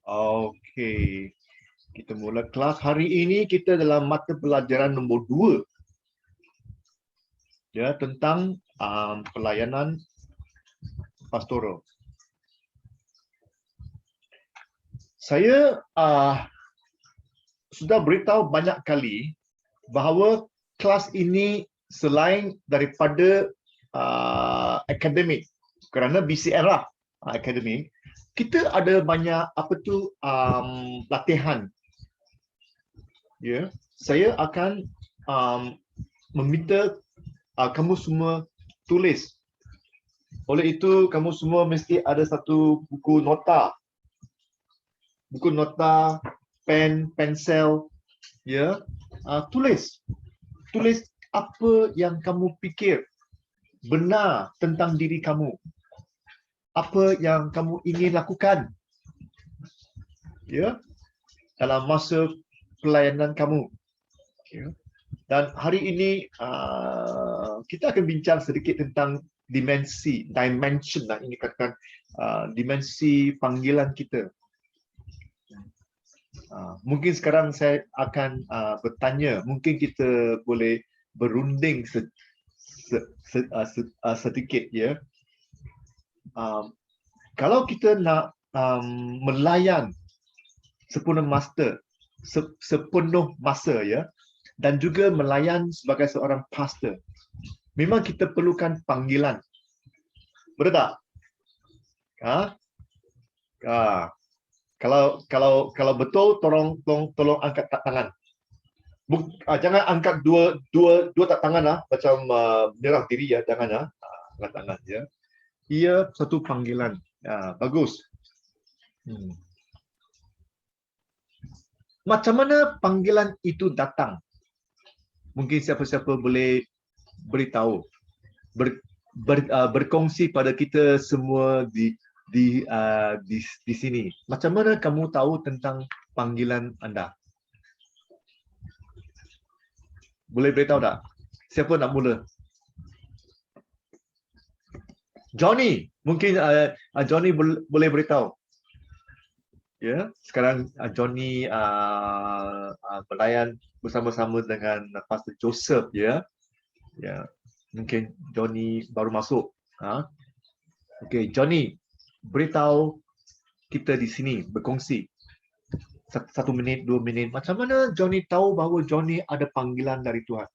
Okey. Kita mula kelas hari ini, kita dalam mata pelajaran nombor 2. Ya, tentang pelayanan pastoral. Saya sudah beritahu banyak kali bahawa kelas ini selain daripada akademik, kerana BCL lah akademik, kita ada banyak latihan. Ya, saya akan meminta kamu semua tulis. Oleh itu, kamu semua mesti ada satu buku nota, pen, pensel, ya. Tulis apa yang kamu fikir benar tentang diri kamu, apa yang kamu ingin lakukan, ya, dalam masa pelayanan kamu. Ya. Dan hari ini kita akan bincang sedikit tentang dimension lah, ini katakan dimensi panggilan kita. Mungkin sekarang saya akan bertanya, mungkin kita boleh berunding sedikit, ya. Kalau kita nak melayan sepenuh masa, ya, dan juga melayan sebagai seorang pastor, memang kita perlukan panggilan. Betul tak? Kalau betul, tolong angkat tangan. Jangan angkat dua tak tangan lah, macam menyerah diri, ya, jangan angkat tangan, ya. Ia satu panggilan. Bagus. Macam mana panggilan itu datang? Mungkin siapa-siapa boleh beritahu, berkongsi pada kita semua di sini. Macam mana kamu tahu tentang panggilan anda? Boleh beritahu tak? Siapa nak mula? Johnny, mungkin Johnny boleh beritahu. Ya, sekarang Johnny melayan bersama-sama dengan Pastor Joseph, ya. Ya, mungkin Johnny baru masuk. Okey, Johnny, beritahu kita di sini, berkongsi 1 minit, 2 minit. Macam mana Johnny tahu bahawa Johnny ada panggilan dari Tuhan?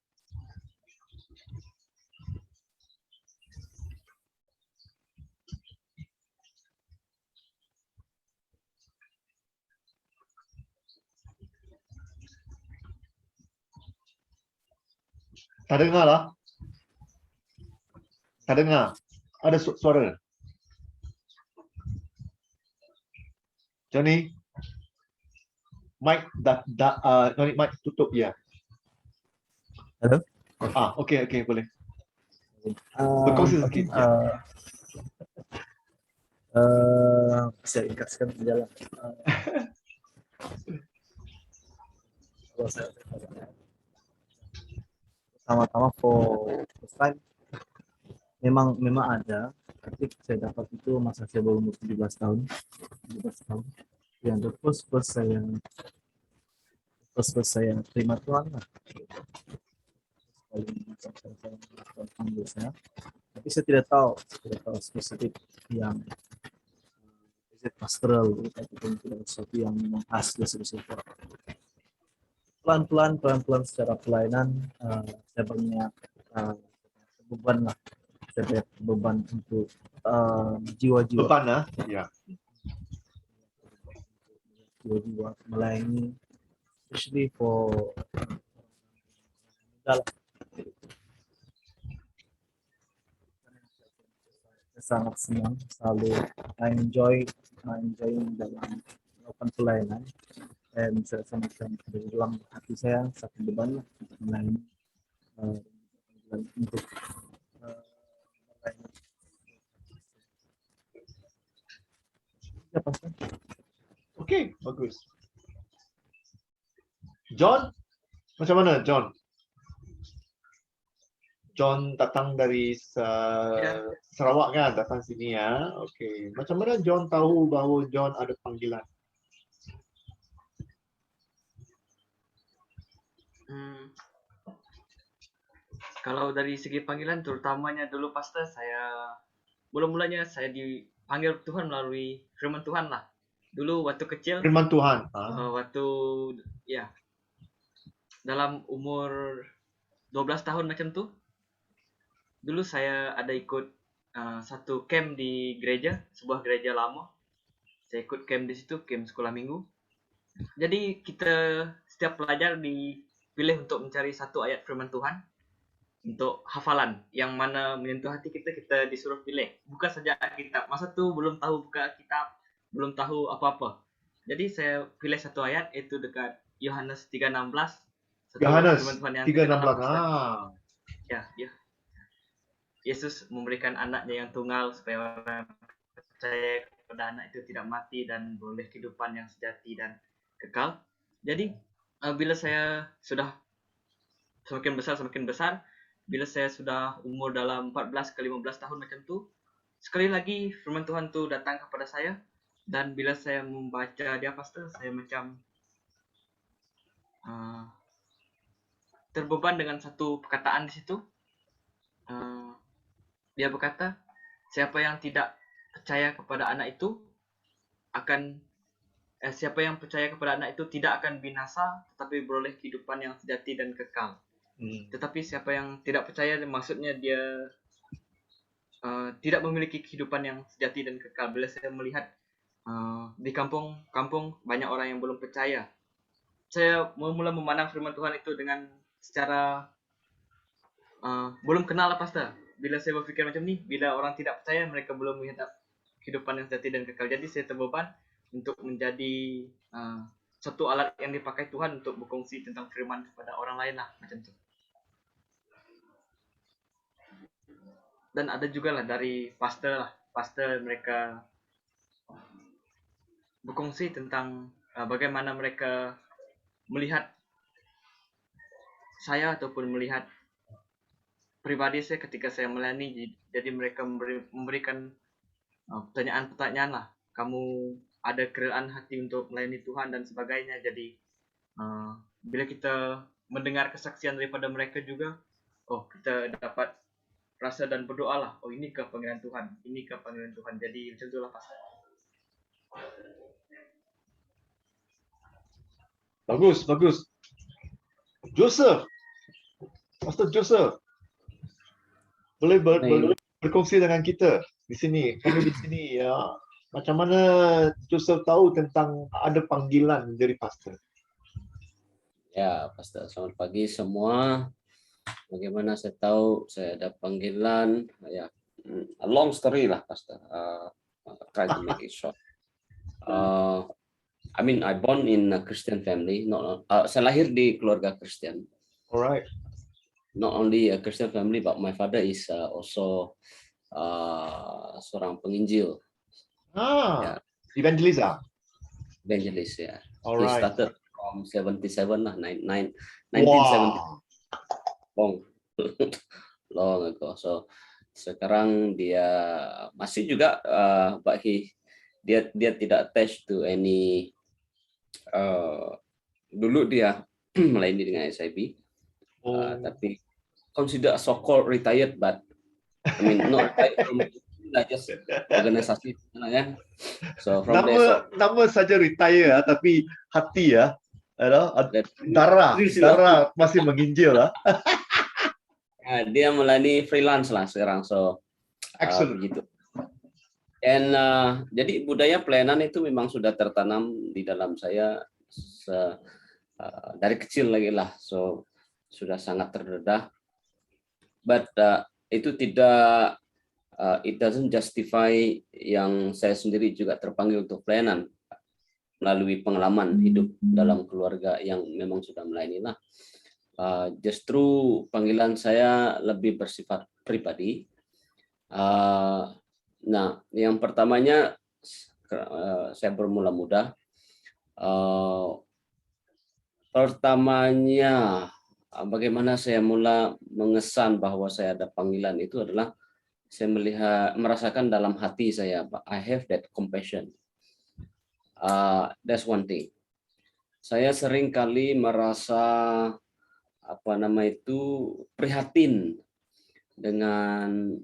Tak dengar lah. Tak dengar. Ada suara. Johnny, mic Johnny, mic tutup, ya. Halo. Okey, boleh. Berkongsi sedikit. Saya ringkaskan saja lah. Pertama-tama first time memang ada, tapi saya dapat itu masa saya baru umur 17 tahun. Yang the first saya terima Tuhan lah. Panggil saya, tapi saya tidak tahu spesifik yang pastoral ataupun tidak sesuatu yang memang khas dari sesuatu. Pelan-pelan secara pelayanan saya banyak beban lah. Saya banyak beban untuk jiwa-jiwa. Beban lah, ya. Jiwa-jiwa melayani, especially for saya sangat senang, selalu enjoy dalam melakukan pelayanan, dan saya sangat dari dalam hati saya satu beban untuk melayani, untuk melayani. Okey, bagus. John, macam mana John? John datang dari Sarawak kan, datang sini, ya. Okey. Macam mana John tahu bahawa John ada panggilan? Hmm, kalau dari segi panggilan, terutamanya dulu pastor, saya mulanya saya dipanggil Tuhan melalui firman Tuhan lah. Dulu waktu kecil, Firman Tuhan. waktu ya dalam umur 12 tahun macam tuh, dulu saya ada ikut satu camp di gereja, sebuah gereja lama. Saya ikut camp di situ, camp sekolah minggu. Jadi kita setiap pelajar dipilih untuk mencari satu ayat firman Tuhan untuk hafalan yang mana menyentuh hati kita, kita disuruh pilih. Bukan saja kitab. Masa tu belum tahu buka kitab, belum tahu apa-apa. Jadi saya pilih satu ayat, itu dekat Yohanes 3:16. Satu Yohanes firman Tuhan yang 3:16. terkenal. Ya. Yesus memberikan anaknya yang tunggal supaya orang percaya kepada anak itu tidak mati dan boleh kehidupan yang sejati dan kekal. Jadi bila saya sudah semakin besar, bila saya sudah umur dalam 14 ke 15 tahun macam tu, sekali lagi firman Tuhan tu datang kepada saya, dan bila saya membaca dia pastor, saya macam terbeban dengan satu perkataan di situ. Dia berkata, siapa yang tidak percaya kepada anak itu siapa yang percaya kepada anak itu tidak akan binasa, tetapi beroleh kehidupan yang sejati dan kekal. Tetapi siapa yang tidak percaya, maksudnya dia tidak memiliki kehidupan yang sejati dan kekal. Bila saya melihat di kampung banyak orang yang belum percaya, saya mula memandang firman Tuhan itu dengan secara belum kenal lah pastor. Bila saya berpikir macam ni, bila orang tidak percaya, mereka belum melihat kehidupan yang sejati dan kekal. Jadi saya terbeban untuk menjadi satu alat yang dipakai Tuhan untuk berkongsi tentang firman kepada orang lain lah, macam tu. Dan ada juga lah dari pastor mereka berkongsi tentang bagaimana mereka melihat saya ataupun melihat pribadi saya ketika saya melayani. Jadi mereka memberikan pertanyaan-pertanyaan lah. Kamu ada kerelaan hati untuk melayani Tuhan dan sebagainya. Jadi bila kita mendengar kesaksian daripada mereka juga, kita dapat rasa dan berdoa lah. Inikah panggilan Tuhan? Inikah panggilan Tuhan? Jadi macam itulah pastor. Bagus. Joseph, Pastor Joseph, boleh berkongsi dengan kita di sini. Kami di sini ya. Macam mana Joseph tahu tentang ada panggilan dari pastor? Ya, pastor. Selamat pagi semua. Bagaimana saya tahu saya ada panggilan? Ya, a long story lah, pastor. Try to make it short. I born in a Christian family. Saya lahir di keluarga Kristen. Alright. Not only a Christian family, but my father is also seorang penginjil. Evangelist Evangelist, ya. Alright. He started from 77 lah, 1970. Wow. Long ago. So sekarang dia masih juga, but dia tidak attached to any. Dulu dia melayani dengan SIB, tapi consider so-called retired, but I mean not retired from just organisasi kan. So from nama saja retire tapi hati darah masih menginjil lah. Dia melayani freelance lah sekarang, so begitu. And jadi budaya pelayanan itu memang sudah tertanam di dalam saya dari kecil lagi lah, so sudah sangat terdedah. But itu tidak it doesn't justify yang saya sendiri juga terpanggil untuk pelayanan melalui pengalaman hidup dalam keluarga yang memang sudah melayani lah. Justru panggilan saya lebih bersifat pribadi. Nah, yang pertamanya saya bermula muda. Pertamanya bagaimana saya mula mengesan bahwa saya ada panggilan itu adalah saya merasakan dalam hati saya, I have that compassion. That's one thing. Saya sering kali merasa prihatin dengan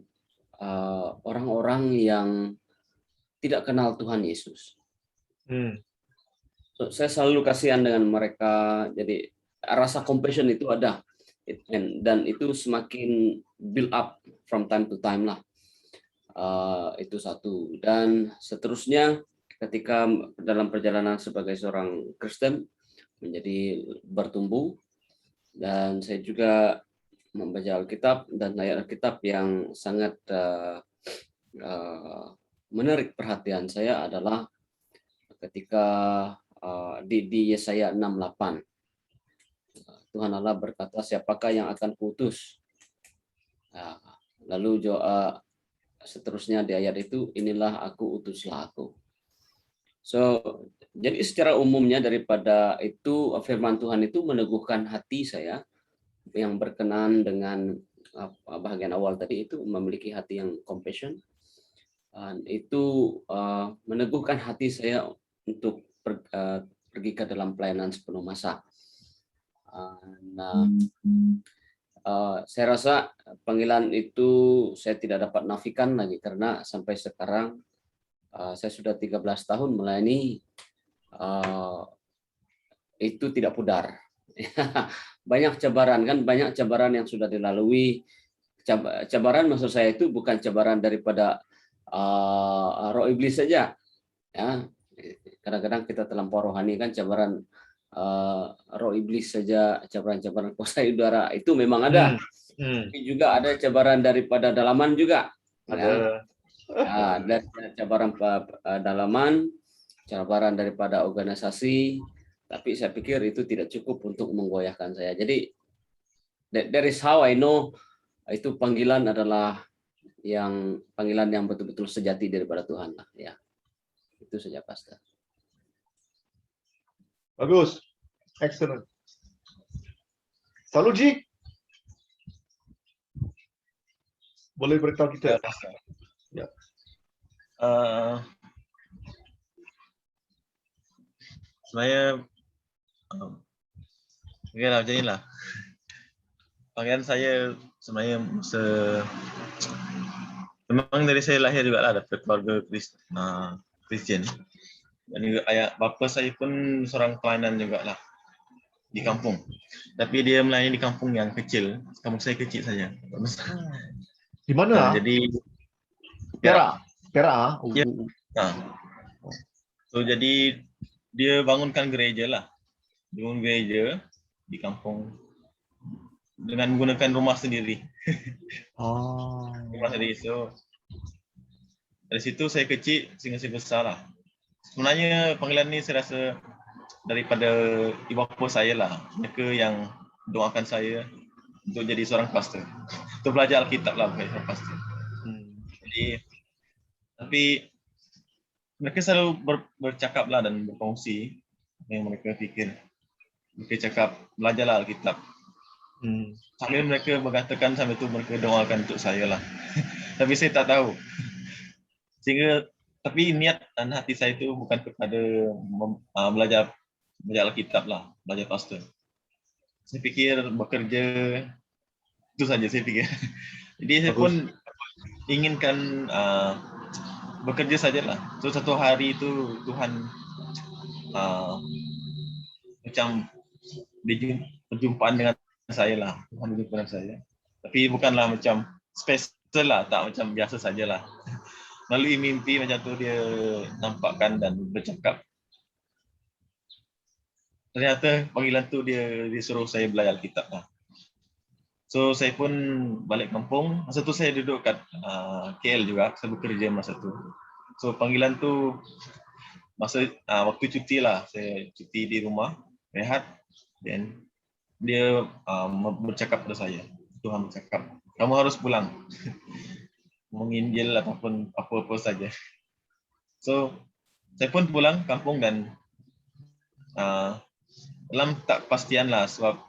orang-orang yang tidak kenal Tuhan Yesus. So, saya selalu kasihan dengan mereka. Jadi rasa compassion itu ada, dan itu semakin build up from time to time lah. Itu satu. Dan seterusnya, ketika dalam perjalanan sebagai seorang Kristen menjadi bertumbuh, dan saya juga membaca Alkitab, dan ayat Alkitab yang sangat menarik perhatian saya adalah ketika di Yesaya 6:8. Tuhan Allah berkata, siapakah yang akan kuutus? Lalu seterusnya di ayat itu, inilah aku, utuslah aku. So, jadi secara umumnya daripada itu, firman Tuhan itu meneguhkan hati saya yang berkenan dengan bagian awal tadi, itu memiliki hati yang compassion. Itu meneguhkan hati saya untuk pergi ke dalam pelayanan sepenuh masa. Saya rasa panggilan itu saya tidak dapat nafikan lagi, karena sampai sekarang saya sudah 13 tahun melayani, itu tidak pudar. Banyak cabaran yang sudah dilalui. Cabaran maksud saya itu bukan cabaran daripada roh iblis saja, ya. Kadang-kadang kita terlampau rohani kan, cabaran roh iblis saja, cabaran kuasa udara itu memang ada. Tapi juga ada cabaran daripada dalaman juga. Ada. Ya, dan cabaran dalaman, cabaran daripada organisasi. Tapi saya pikir itu tidak cukup untuk menggoyahkan saya. Jadi that is how I know itu panggilan adalah panggilan yang betul-betul sejati daripada Tuhan lah, ya. Itu saja, Pastor. Bagus. Excellent. Saluji, boleh beritahu kita? Ya. Sebenarnya macam inilah. Panggilan saya sebenarnya memang dari saya lahir juga lah, daripada keluarga Kristian. Dan juga ayah bapa saya pun seorang pelayanan juga lah di kampung. Tapi dia melayani di kampung yang kecil. Kampung saya kecil saja. Di mana? Jadi Perak. Ya. So jadi dia bangunkan gereja lah. Bangun gereja di kampung dengan menggunakan rumah sendiri. Rumah sendiri. So dari situ saya kecil sehingga saya besar lah. Sebenarnya panggilan ini saya rasa daripada ibu bapa saya lah. Mereka yang doakan saya untuk jadi seorang pastor. Untuk belajar Alkitab lah sebagai seorang pastor. Tapi mereka selalu bercakap lah dan berkongsi yang mereka fikir. Mereka cakap, belajarlah Alkitab. Sambil mereka mengatakan, sambil itu mereka doakan untuk saya lah. Tapi saya tak tahu. Tapi niat dan hati saya itu bukan kepada belajar Alkitab lah, belajar pastor. Saya fikir bekerja, itu saja saya fikir. Jadi saya pun inginkan bekerja sajalah. So satu hari itu Tuhan macam perjumpaan dengan saya lah. Tuhan berjumpa dengan saya. Tapi bukanlah macam special lah, tak macam biasa sajalah. Melalui mimpi macam tu dia nampakkan dan bercakap. Ternyata panggilan tu dia disuruh saya belajar Alkitab lah. So saya pun balik kampung. Masa tu saya duduk kat KL juga, saya bekerja masa tu. So panggilan tu waktu cuti lah, saya cuti di rumah, rehat, dan dia bercakap pada saya. Tuhan bercakap, kamu harus pulang. Menginjil ataupun apa-apa saja. So saya pun pulang kampung dan dalam tak kepastian lah, sebab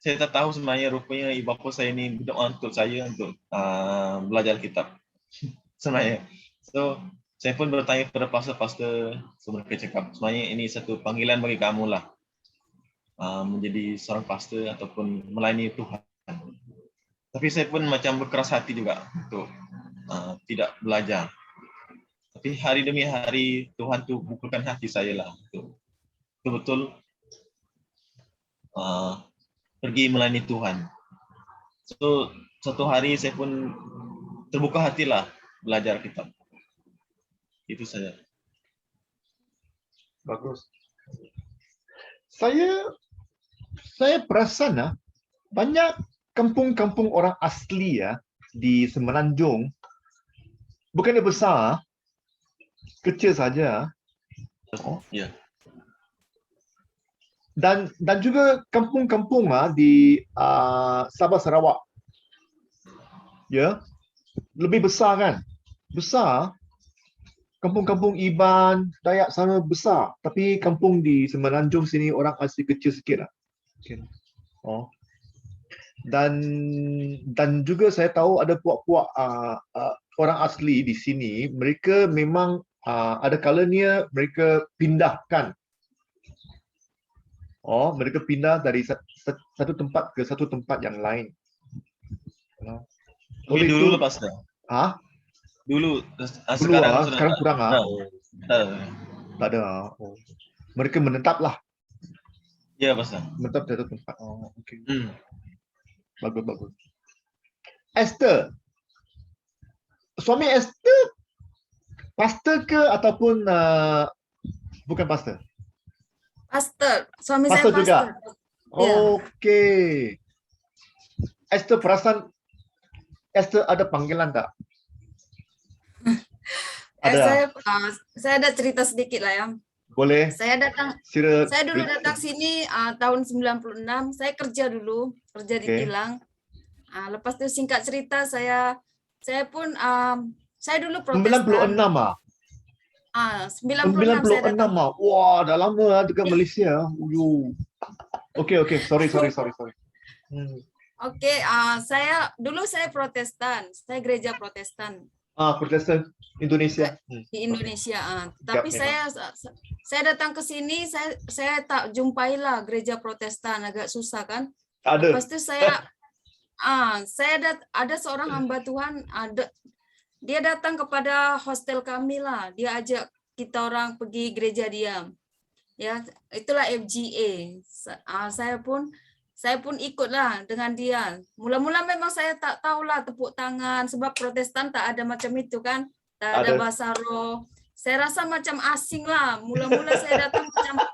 saya tak tahu sebenarnya rupanya ibu bapa saya ni berdoa untuk saya untuk belajar Alkitab sebenarnya. So saya pun bertanya kepada pastor-pastor, so mereka cakap sebenarnya ini satu panggilan bagi kamu lah. menjadi seorang pastor ataupun melayani Tuhan. Tapi saya pun macam berkeras hati juga untuk tidak belajar. Tapi hari demi hari Tuhan tuh bukakan hati saya lah untuk betul-betul pergi melayani Tuhan. So suatu hari saya pun terbuka hatilah belajar kitab. Itu saja. Bagus. Saya perasan banyak kampung-kampung orang asli di Semenanjung, bukannya besar, kecil saja. Ya. Dan juga kampung-kampung di Sabah Sarawak. Ya. Lebih besar kan? Besar. Kampung-kampung Iban, Dayak sana besar, tapi kampung di Semenanjung sini orang asli kecil sikit lah. Okay. Oh. Dan juga saya tahu ada puak-puak orang asli di sini, mereka memang ada kalanya mereka pindahkan. Oh, mereka pindah dari satu tempat ke satu tempat yang lain. Oleh dulu lepas dah. Dulu, sekarang kurang tak ada. Oh. Mereka menetap lah. Ya, pastor. Menetap di satu tempat. Oh, okey. Bagus. Esther. Suami Esther pastor ke ataupun bukan pastor? Pastor. Suami Pastor saya juga? pastor. Ya. Okey. Esther perasan Esther ada panggilan tak? Ada. Saya ada cerita sedikit lah ya. Boleh. Saya dulu datang sini tahun 96. Saya kerja dulu, kerja di Tilang. Lepas itu singkat cerita saya pun saya dulu Protestan. 96 96 saya datang. Wah, dah lama dekat Malaysia. Okey, sorry. Okey, saya Protestan. Saya gereja Protestan. Protestan Indonesia. Di Indonesia. Tapi saya datang ke sini, saya tak jumpailah gereja Protestan, agak susah kan. Ada. Lepas itu saya ada seorang hamba Tuhan, dia datang kepada hostel kami lah. Dia ajak kita orang pergi gereja dia. Ya, itulah FGA. Saya pun ikutlah dengan dia. Mula-mula memang saya tak tahulah tepuk tangan sebab Protestan tak ada macam itu kan. Tak ada bahasa roh. Saya rasa macam asing lah. Mula-mula saya datang macam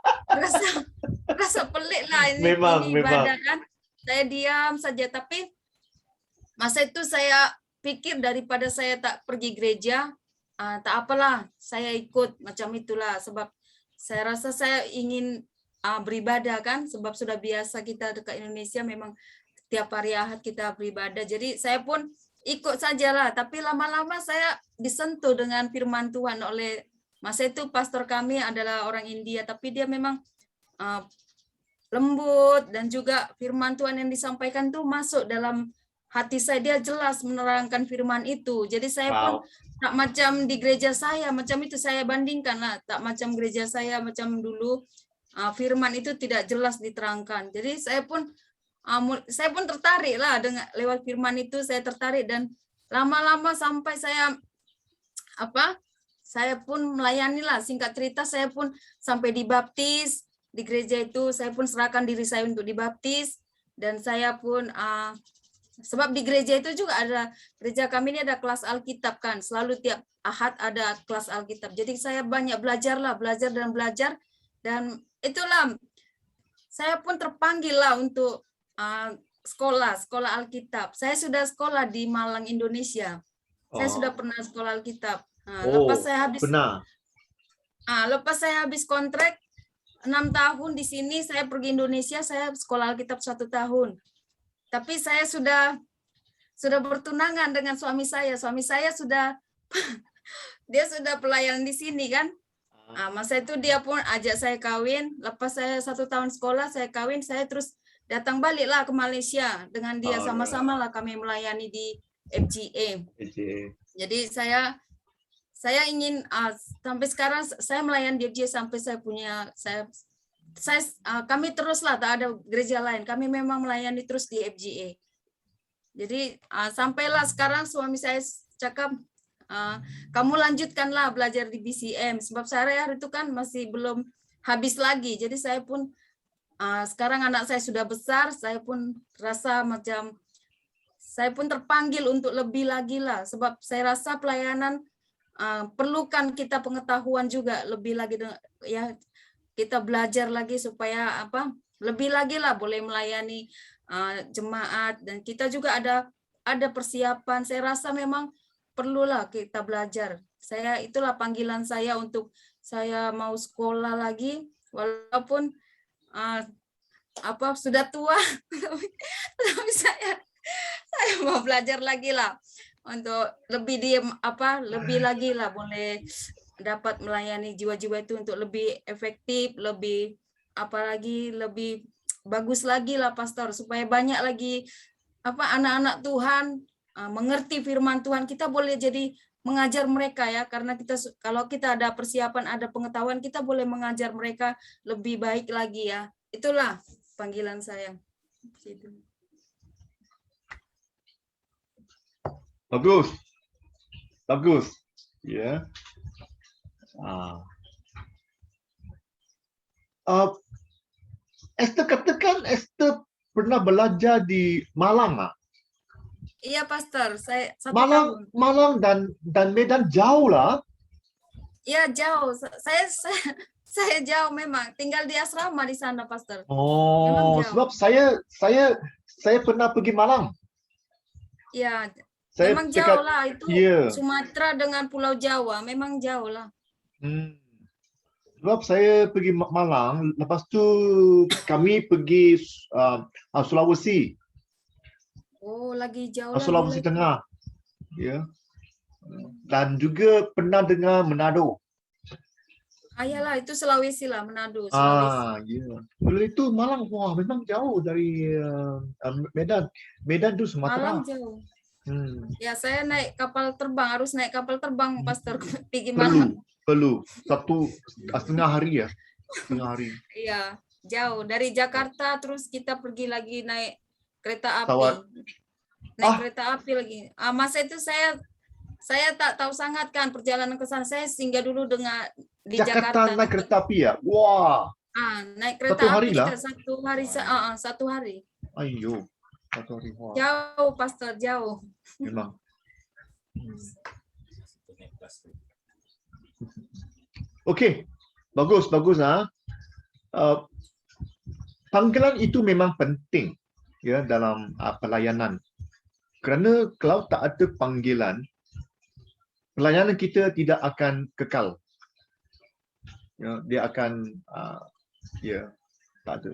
rasa pelik lah ini ibadah kan. Saya diam saja, tapi masa itu saya pikir daripada saya tak pergi gereja, tak apalah, saya ikut macam itulah sebab saya rasa saya ingin beribadah kan, sebab sudah biasa kita dekat Indonesia memang tiap hari Ahad kita beribadah. Jadi saya pun ikut sajalah, tapi lama-lama saya disentuh dengan firman Tuhan oleh masa itu pastor kami adalah orang India, tapi dia memang lembut dan juga firman Tuhan yang disampaikan tuh masuk dalam hati saya, dia jelas menerangkan firman itu. Jadi saya pun tak macam di gereja saya, macam itu saya bandingkan lah, tak macam gereja saya macam dulu. Firman itu tidak jelas diterangkan. Jadi saya pun tertarik lah dengan lewat firman itu, saya tertarik dan lama-lama sampai saya pun melayani lah. Singkat cerita saya pun sampai dibaptis di gereja itu. Saya pun serahkan diri saya untuk dibaptis dan saya pun sebab di gereja itu juga ada, gereja kami ini ada kelas Alkitab kan, selalu tiap Ahad ada kelas Alkitab. Jadi saya banyak belajar dan itulah saya pun terpanggil lah untuk sekolah Alkitab. Saya sudah sekolah di Malang, Indonesia. Saya sudah pernah sekolah Alkitab. Lepas saya habis kontrak 6 tahun di sini, saya pergi Indonesia, saya sekolah Alkitab 1 tahun. Tapi saya sudah bertunangan dengan suami saya. Suami saya dia sudah pelayan di sini kan. Masa itu dia pun ajak saya kawin. Lepas saya 1 tahun sekolah, saya kawin, saya terus datang baliklah ke Malaysia dengan dia. Sama-sama lah kami melayani di FGA. Jadi saya ingin sampai sekarang saya melayani di FGA sampai saya kami teruslah, tak ada gereja lain. Kami memang melayani terus di FGA. Jadi sampailah sekarang suami saya cakap, kamu lanjutkanlah belajar di BCM, sebab saya hari itu kan masih belum habis lagi. Jadi saya pun sekarang anak saya sudah besar, saya pun rasa macam saya pun terpanggil untuk lebih lagi lah, sebab saya rasa pelayanan perlukan kita pengetahuan juga lebih lagi, ya kita belajar lagi supaya lebih lagi lah boleh melayani jemaat, dan kita juga ada persiapan. Saya rasa memang perlulah kita belajar. Itulah panggilan saya untuk saya mau sekolah lagi walaupun sudah tua, tapi saya mau belajar lagi lah untuk lebih lagi lah boleh dapat melayani jiwa-jiwa itu untuk lebih efektif, lebih lebih bagus lagi lah pastor, supaya banyak lagi anak-anak Tuhan mengerti firman Tuhan. Kita boleh jadi mengajar mereka ya, karena kalau kita ada persiapan, ada pengetahuan, kita boleh mengajar mereka lebih baik lagi ya. Itulah panggilan saya. Bagus. Bagus. Ya. Esther katakan Esther pernah belajar di Malang. Iya, pastor. Saya 1 Malang, tahun. Malang dan Medan jauh lah. Iya, jauh. Saya jauh memang. Tinggal di asrama di sana, pastor. Oh, Memang jauh. sebab saya pernah pergi Malang. Iya, Saya memang dekat, jauh lah itu. ya. Sumatera dengan Pulau Jawa memang jauh lah. Sebab saya pergi Malang, lepas tu kami pergi Sulawesi. Oh, lagi jauh lagi. Sulawesi Tengah. Ya. Dan juga pernah dengar Manado. Iyalah, itu Sulawesi lah, Manado, Sulawesi. Ya. Kalau itu Malang, wah memang jauh dari Medan. Medan tu Sumatera. Malang jauh. Ya, saya naik kapal terbang, harus naik kapal terbang, pastor, pergi Perlu, Malang. perlu. 1,5 hari ya. 1,5 hari. Iya, jauh. Dari Jakarta terus kita pergi lagi naik kereta api. Pesawat. Naik kereta api lagi. Masa itu saya tak tahu sangat kan perjalanan ke sana. Saya singgah dulu di Jakarta. Naik kereta api ya? Wah. Naik kereta 1 hari api lah. kita 1 hari. 1 hari. Ayo. 1 hari. Wah. Jauh, pastor, jauh. Memang. Okey. Bagus. Panggilan itu memang penting ya dalam pelayanan. Kerana kalau tak ada panggilan, pelayanan kita tidak akan kekal. Ya, dia akan tak ada.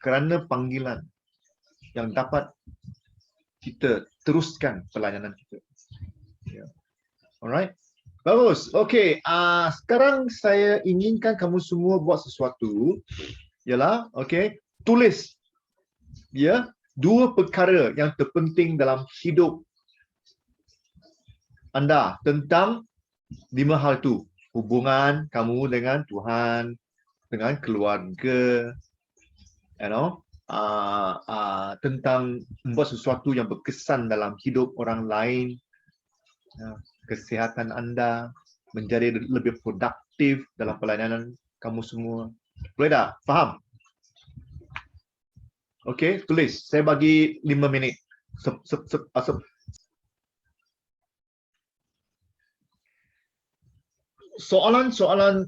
Kerana panggilan yang dapat kita teruskan pelayanan kita. Ya. Alright. Bagus. Okey, sekarang saya inginkan kamu semua buat sesuatu. Ialah, okey, tulis ya 2 perkara yang terpenting dalam hidup anda tentang 5 hal tu. Hubungan kamu dengan Tuhan, dengan keluarga, tentang membuat sesuatu yang berkesan dalam hidup orang lain, kesihatan anda, menjadi lebih produktif dalam pelayanan kamu semua. Boleh tak? Faham? Okey, tulis. Saya bagi 5 minit. Soalan-soalan,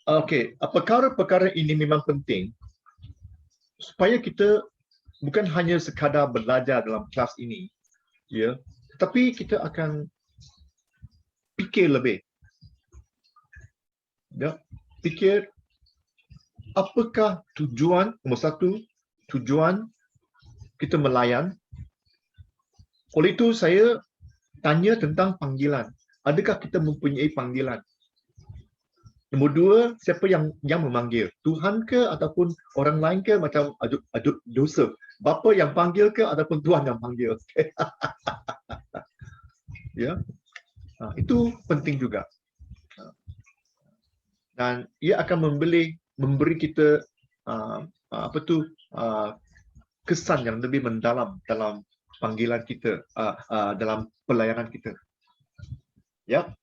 okey, perkara-perkara ini memang penting supaya kita bukan hanya sekadar belajar dalam kelas ini, ya, tetapi kita akan fikir lebih. Ya, fikir apakah tujuan, nombor 1, tujuan kita melayan. Oleh itu saya tanya tentang panggilan. Adakah kita mempunyai panggilan? Nombor 2, siapa yang memanggil? Tuhan ke ataupun orang lain ke, macam Joseph? Bapa yang panggil ke ataupun Tuhan yang panggil? Ya. Itu penting juga. Dan ia akan memberi kita kesan yang lebih mendalam dalam panggilan kita, dalam pelayanan kita. Ya.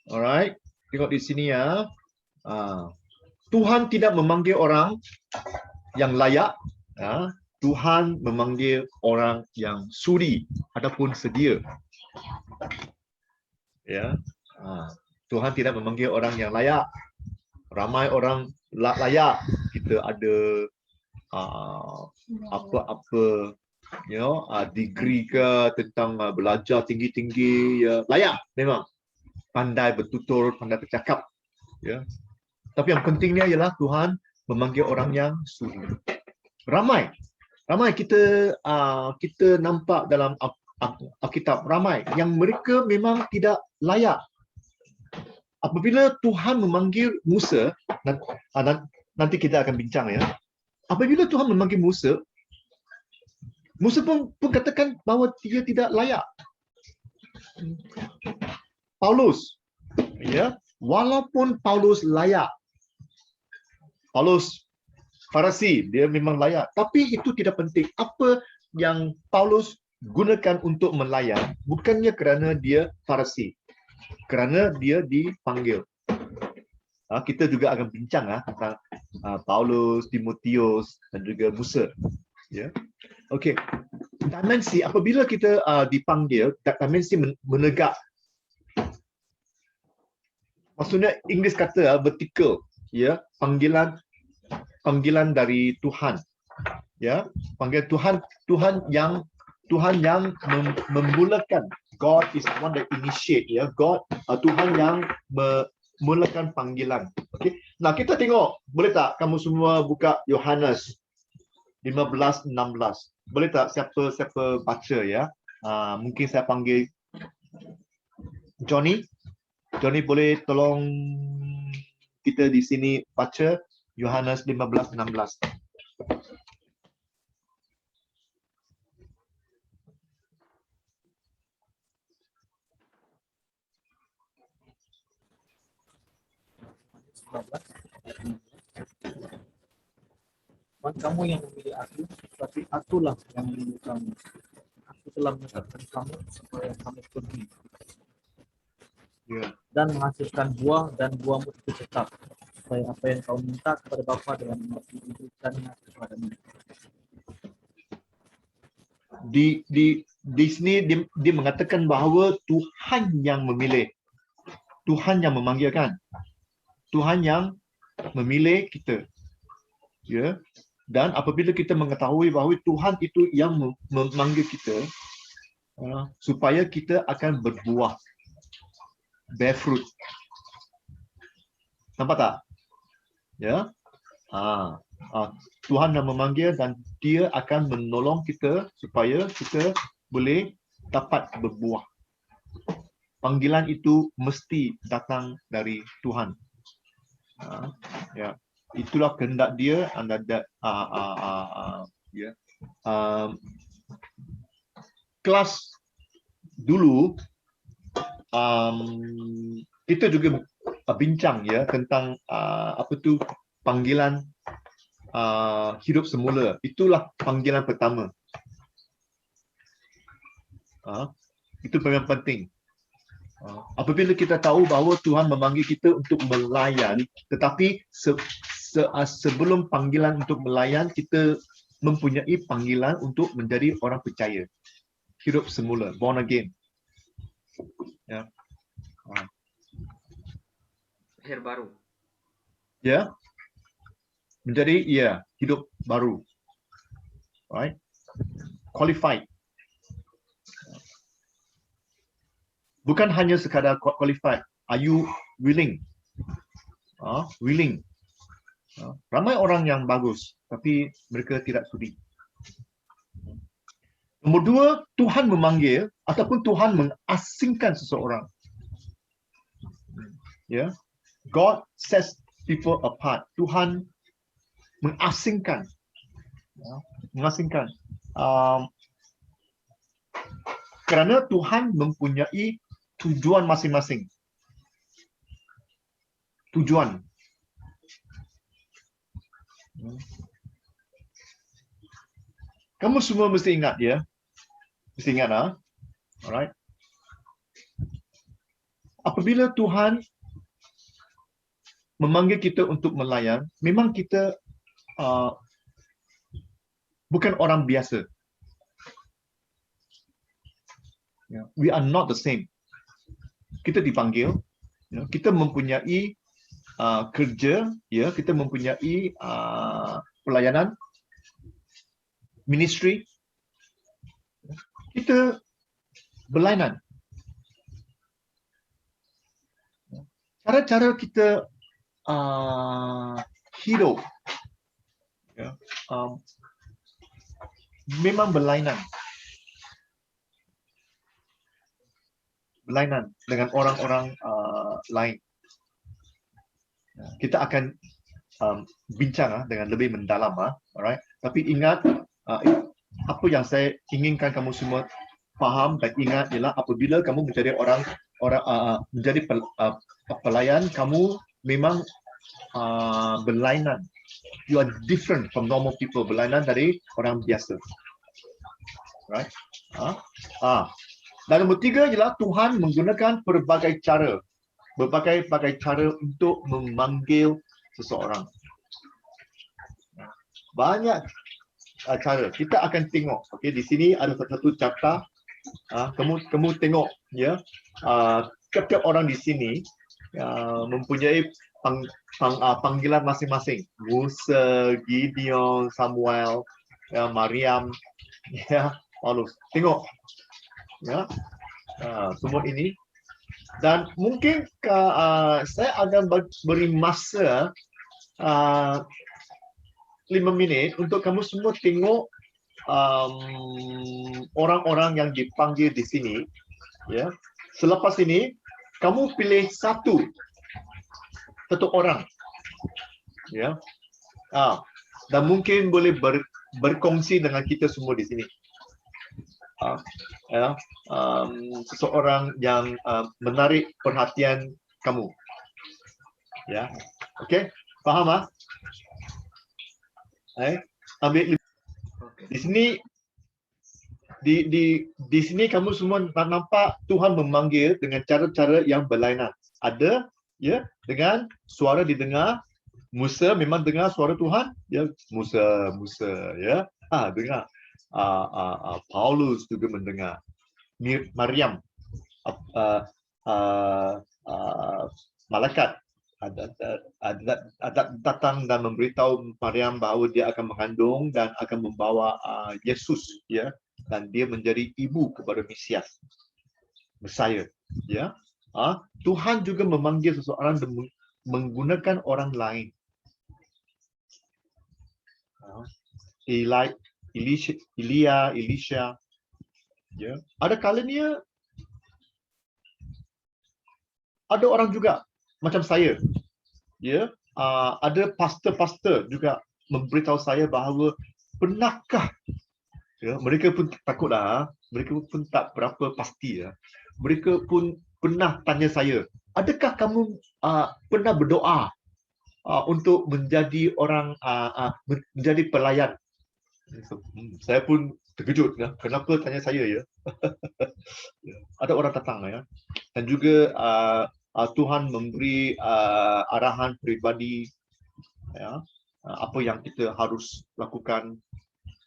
Alright, tengok di sini ya. Tuhan tidak memanggil orang yang layak. Tuhan memanggil orang yang sudi ataupun sedia. Ya, Tuhan tidak memanggil orang yang layak. Ramai orang layak. Kita ada apa-apa, degree ke tentang belajar tinggi-tinggi, ya, layak memang. Pandai bertutur, pandai bercakap, ya. Tapi yang pentingnya ialah Tuhan memanggil orang yang sudi. Ramai kita nampak dalam Alkitab, ramai yang mereka memang tidak layak. Apabila Tuhan memanggil Musa, nanti kita akan bincang, ya. Apabila Tuhan memanggil Musa, Musa pun katakan bahawa dia tidak layak. Paulus, ya, walaupun Paulus layak, Paulus Farisi, dia memang layak, tapi itu tidak penting. Apa yang Paulus gunakan untuk melayan bukannya kerana dia Farisi, kerana dia dipanggil. Kita juga akan bincang tentang Paulus, Timotius dan juga Musa. Ya, okey. Dimensi apabila kita dipanggil, dimensi menegak. Maksudnya Inggeris kata vertical, ya, panggilan dari Tuhan, ya, panggilan Tuhan yang memulakan. God is one that initiate, ya, Tuhan yang memulakan panggilan. Okey. Nah, kita tengok, boleh tak kamu semua buka Yohanes 15:16. Boleh tak siapa baca, ya? Mungkin saya panggil Johnny. Johnny boleh tolong kita di sini baca Yohanes 15:16. Bukan kamu yang memilih aku, tapi akulah yang memilih kamu. Aku telah menetapkan kamu supaya kamu pergi. Ya. Dan menghasilkan buah, dan buahmu itu tetap, supaya apa yang kau minta kepada Bapa dalam nama diberikannya kepadamu. Di sini dia mengatakan bahawa Tuhan yang memilih, Tuhan yang memanggilkan, Tuhan yang memilih kita, ya. Dan apabila kita mengetahui bahawa Tuhan itu yang memanggil kita, supaya kita akan berbuah, bear fruit. Nampak tak? Ya. Tuhan yang memanggil dan dia akan menolong kita supaya kita boleh dapat berbuah. Panggilan itu mesti datang dari Tuhan. Ya. Itulah kehendak dia. Kelas dulu kita juga bincang, ya, tentang panggilan hidup semula. Itulah panggilan pertama. Itu yang penting. Apabila kita tahu bahawa Tuhan memanggil kita untuk melayan, tetapi sebelum panggilan untuk melayan, kita mempunyai panggilan untuk menjadi orang percaya, hidup semula, born again. Ya. Lahir baru. Ya. Menjadi hidup baru. Right? Qualified. Bukan hanya sekadar qualified. Are you willing? Willing. Ramai orang yang bagus, tapi mereka tidak sudi. Nombor dua, Tuhan memanggil ataupun Tuhan mengasingkan seseorang. Ya, God sets people apart. Tuhan mengasingkan, mengasingkan. Kerana Tuhan mempunyai tujuan masing-masing. Tujuan. Kamu semua mesti ingat ya. Mesti ingat lah. Alright. Apabila Tuhan memanggil kita untuk melayan, memang kita bukan orang biasa. We are not the same. Kita dipanggil, kita mempunyai kerja, ya, kita mempunyai pelayanan, ministry. Kita berlainan. Cara-cara kita hidup, ya, memang berlainan. Berlainan dengan orang-orang lain. Kita akan bincang dengan lebih mendalam, alright. Tapi ingat, apa yang saya inginkan kamu semua faham dan ingat ialah apabila kamu menjadi menjadi pelayan, kamu memang berlainan. You are different from normal people. Berlainan dari orang biasa. Right? Dan nombor 3 ialah Tuhan menggunakan berbagai cara untuk memanggil seseorang. Banyak cara. Kita akan tengok. Okay, di sini ada satu chapter. Kamu tengok, ya. Setiap orang di sini mempunyai panggilan masing-masing. Musa, Gideon, Samuel, Maryam, ya, Paulus. Tengok. Ya, semua ini, dan mungkin saya akan beri masa 5 minit untuk kamu semua tengok orang-orang yang dipanggil di sini. Ya, selepas ini kamu pilih satu orang, ya, dan mungkin boleh berkongsi dengan kita semua di sini. Seseorang yang menarik perhatian kamu, ya, okey, faham? Ambil di sini, di sini kamu semua nampak Tuhan memanggil dengan cara-cara yang berlainan. Ada, ya, dengan suara didengar. Musa memang dengar suara Tuhan, ya, Musa, ya, dengar. Paulus juga mendengar. Maryam, malaikat datang dan memberitahu Maryam bahawa dia akan mengandung dan akan membawa Yesus, ya, dan dia menjadi ibu kepada Mesias, Messiah, ya. Tuhan juga memanggil seseorang dan menggunakan orang lain. Elisha, ya. Ada kalanya ada orang juga macam saya, ya. Ada pastor juga memberitahu saya bahawa pernahkah, ya, mereka pun takutlah, mereka pun tak berapa pasti, ya. Mereka pun pernah tanya saya, adakah kamu pernah berdoa untuk menjadi orang menjadi pelayan? Saya pun terkejut, ya. Kenapa tanya saya, ya? Ada orang datang, ya. Dan juga Tuhan memberi arahan pribadi, ya, apa yang kita harus lakukan,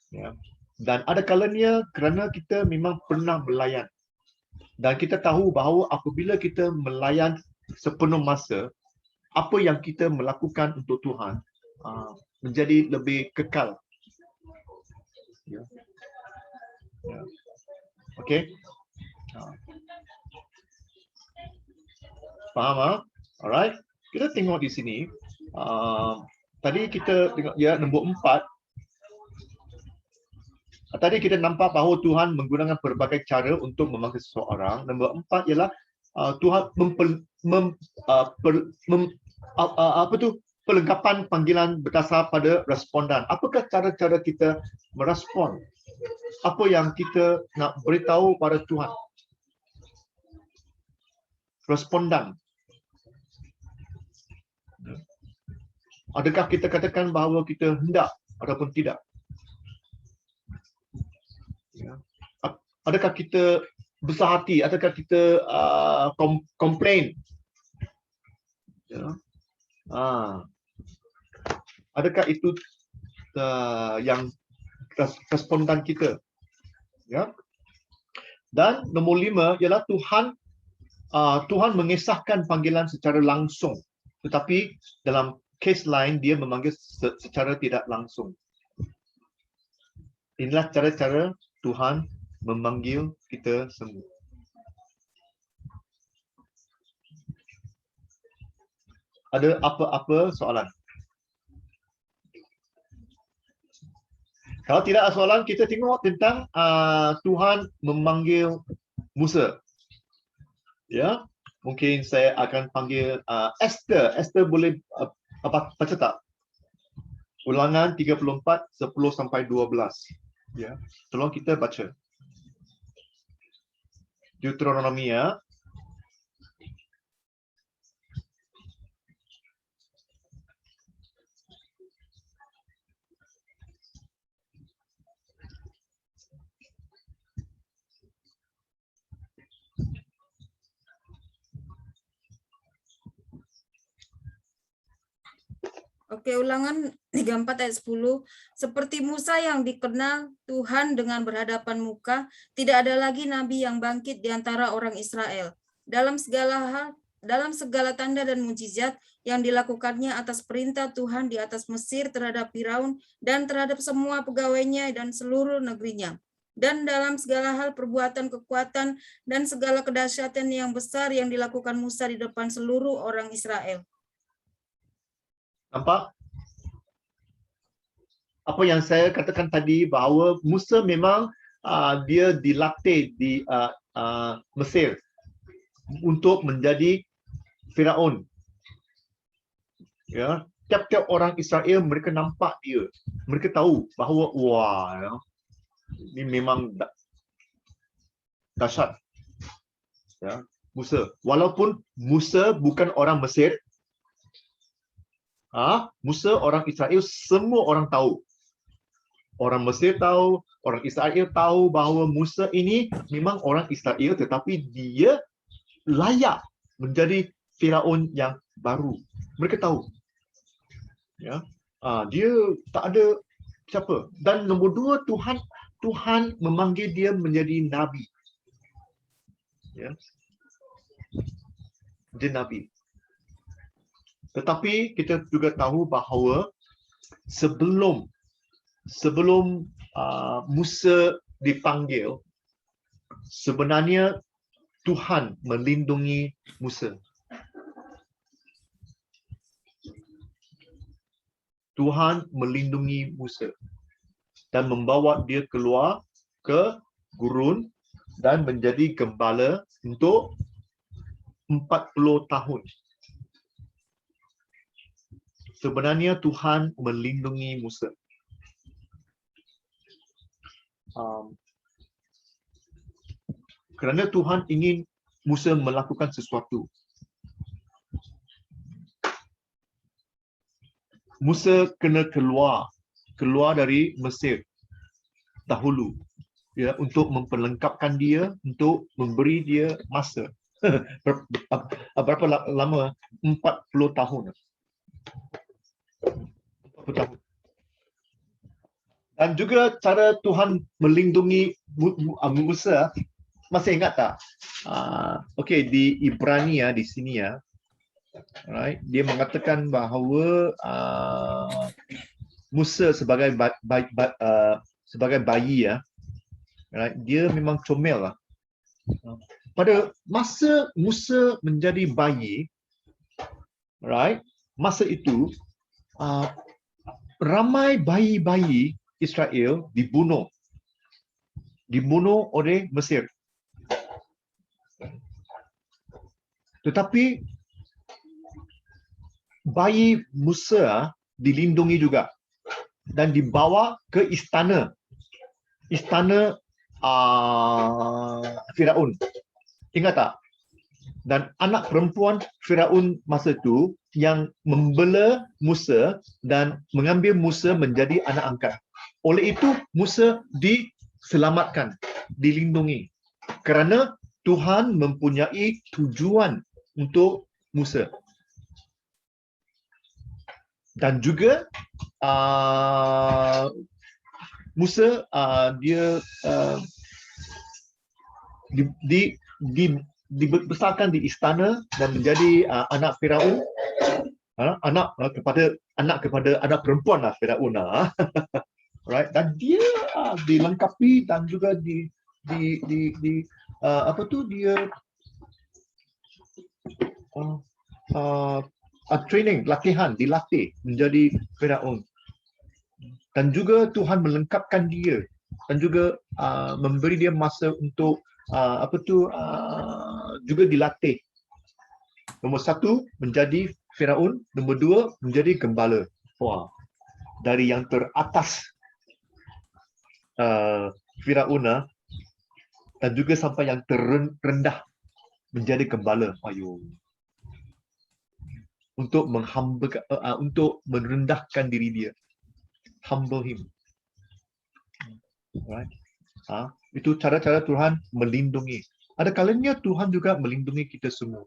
ya. Dan ada kalanya kerana kita memang pernah melayan dan kita tahu bahawa apabila kita melayan sepenuh masa, apa yang kita melakukan untuk Tuhan menjadi lebih kekal. Ya. Ya. Okey. Faham? Alright. Kita tengok di sini. Tadi kita tengok, ya, nombor 4. Tadi kita nampak bahawa Tuhan menggunakan berbagai cara untuk memanggil seseorang. Nombor 4 ialah Tuhan pelengkapan panggilan berdasar pada respondan. Apakah cara-cara kita merespon? Apa yang kita nak beritahu pada Tuhan? Respondan. Adakah kita katakan bahawa kita hendak ataupun tidak? Ya. Adakah kita besar hati? Adakah kita komplain? Ya. Adakah itu yang respondan kita? Ya. Dan nombor 5 ialah Tuhan mengesahkan panggilan secara langsung, tetapi dalam kes lain dia memanggil secara tidak langsung. Inilah cara-cara Tuhan memanggil kita semua. Ada apa-apa soalan? Kalau tidak ada soalan, kita tengok tentang Tuhan memanggil Musa. Ya, mungkin saya akan panggil Esther. Esther boleh baca tak? Ulangan 34, 10 sampai 12. Ya, tolong kita baca. Deuteronomi ya. Oke, Ulangan 34 ayat 10. Seperti Musa yang dikenal Tuhan dengan berhadapan muka, tidak ada lagi nabi yang bangkit di antara orang Israel. Dalam segala tanda dan mujizat yang dilakukannya atas perintah Tuhan di atas Mesir terhadap Firaun dan terhadap semua pegawainya dan seluruh negerinya. Dan dalam segala hal perbuatan kekuatan dan segala kedahsyatan yang besar yang dilakukan Musa di depan seluruh orang Israel. Nampak? Apa yang saya katakan tadi bahawa Musa memang dia dilatih di Mesir untuk menjadi Firaun. Ya, tiap-tiap orang Israel mereka nampak dia. Mereka tahu bahawa wah, ya, ini memang dahsyat. Ya, Musa. Walaupun Musa bukan orang Mesir, Musa orang Israel, semua orang tahu. Orang Mesir tahu, orang Israel tahu bahawa Musa ini memang orang Israel, tetapi dia layak menjadi Firaun yang baru. Mereka tahu. Ya, dia tak ada siapa. Dan nombor 2, Tuhan memanggil dia menjadi nabi. Ya, dia nabi. Tetapi kita juga tahu bahawa sebelum Musa dipanggil, sebenarnya Tuhan melindungi Musa. Tuhan melindungi Musa dan membawa dia keluar ke gurun dan menjadi gembala untuk 40 tahun. Sebenarnya Tuhan melindungi Musa. Kerana Tuhan ingin Musa melakukan sesuatu. Musa kena keluar dari Mesir dahulu, ya, untuk memperlengkapkan dia, untuk memberi dia masa. Berapa lama? 40 tahun. 40 tahun. Dan juga cara Tuhan melindungi Musa, masih ingat tak? Okey, di Ibrani ya, di sini ya. Right, dia mengatakan bahawa Musa sebagai bayi ya, right, dia memang comel lah. Pada masa Musa menjadi bayi, right, masa itu ramai bayi-bayi Israel dibunuh oleh Mesir. Tetapi bayi Musa dilindungi juga dan dibawa ke istana Firaun. Ingat tak? Dan anak perempuan Firaun masa itu yang membela Musa dan mengambil Musa menjadi anak angkat. Oleh itu Musa diselamatkan, dilindungi. Kerana Tuhan mempunyai tujuan untuk Musa. Dan juga Musa dia dibesarkan di istana dan menjadi anak Firaun, anak kepada anak perempuan lah Firaun lah. Right, dan dia dilengkapi dan juga apa tu dia training, latihan, dilatih menjadi Firaun. Dan juga Tuhan melengkapkan dia dan juga memberi dia masa untuk juga dilatih. Nombor 1 menjadi Firaun, nombor 2 menjadi gembala. Wah, dari yang teratas Firaun dan juga sampai yang terendah menjadi gembala. Ayo. Untuk menghambakan, untuk merendahkan diri dia. Humble him. Right? Itu cara-cara Tuhan melindungi. Ada kalanya Tuhan juga melindungi kita semua.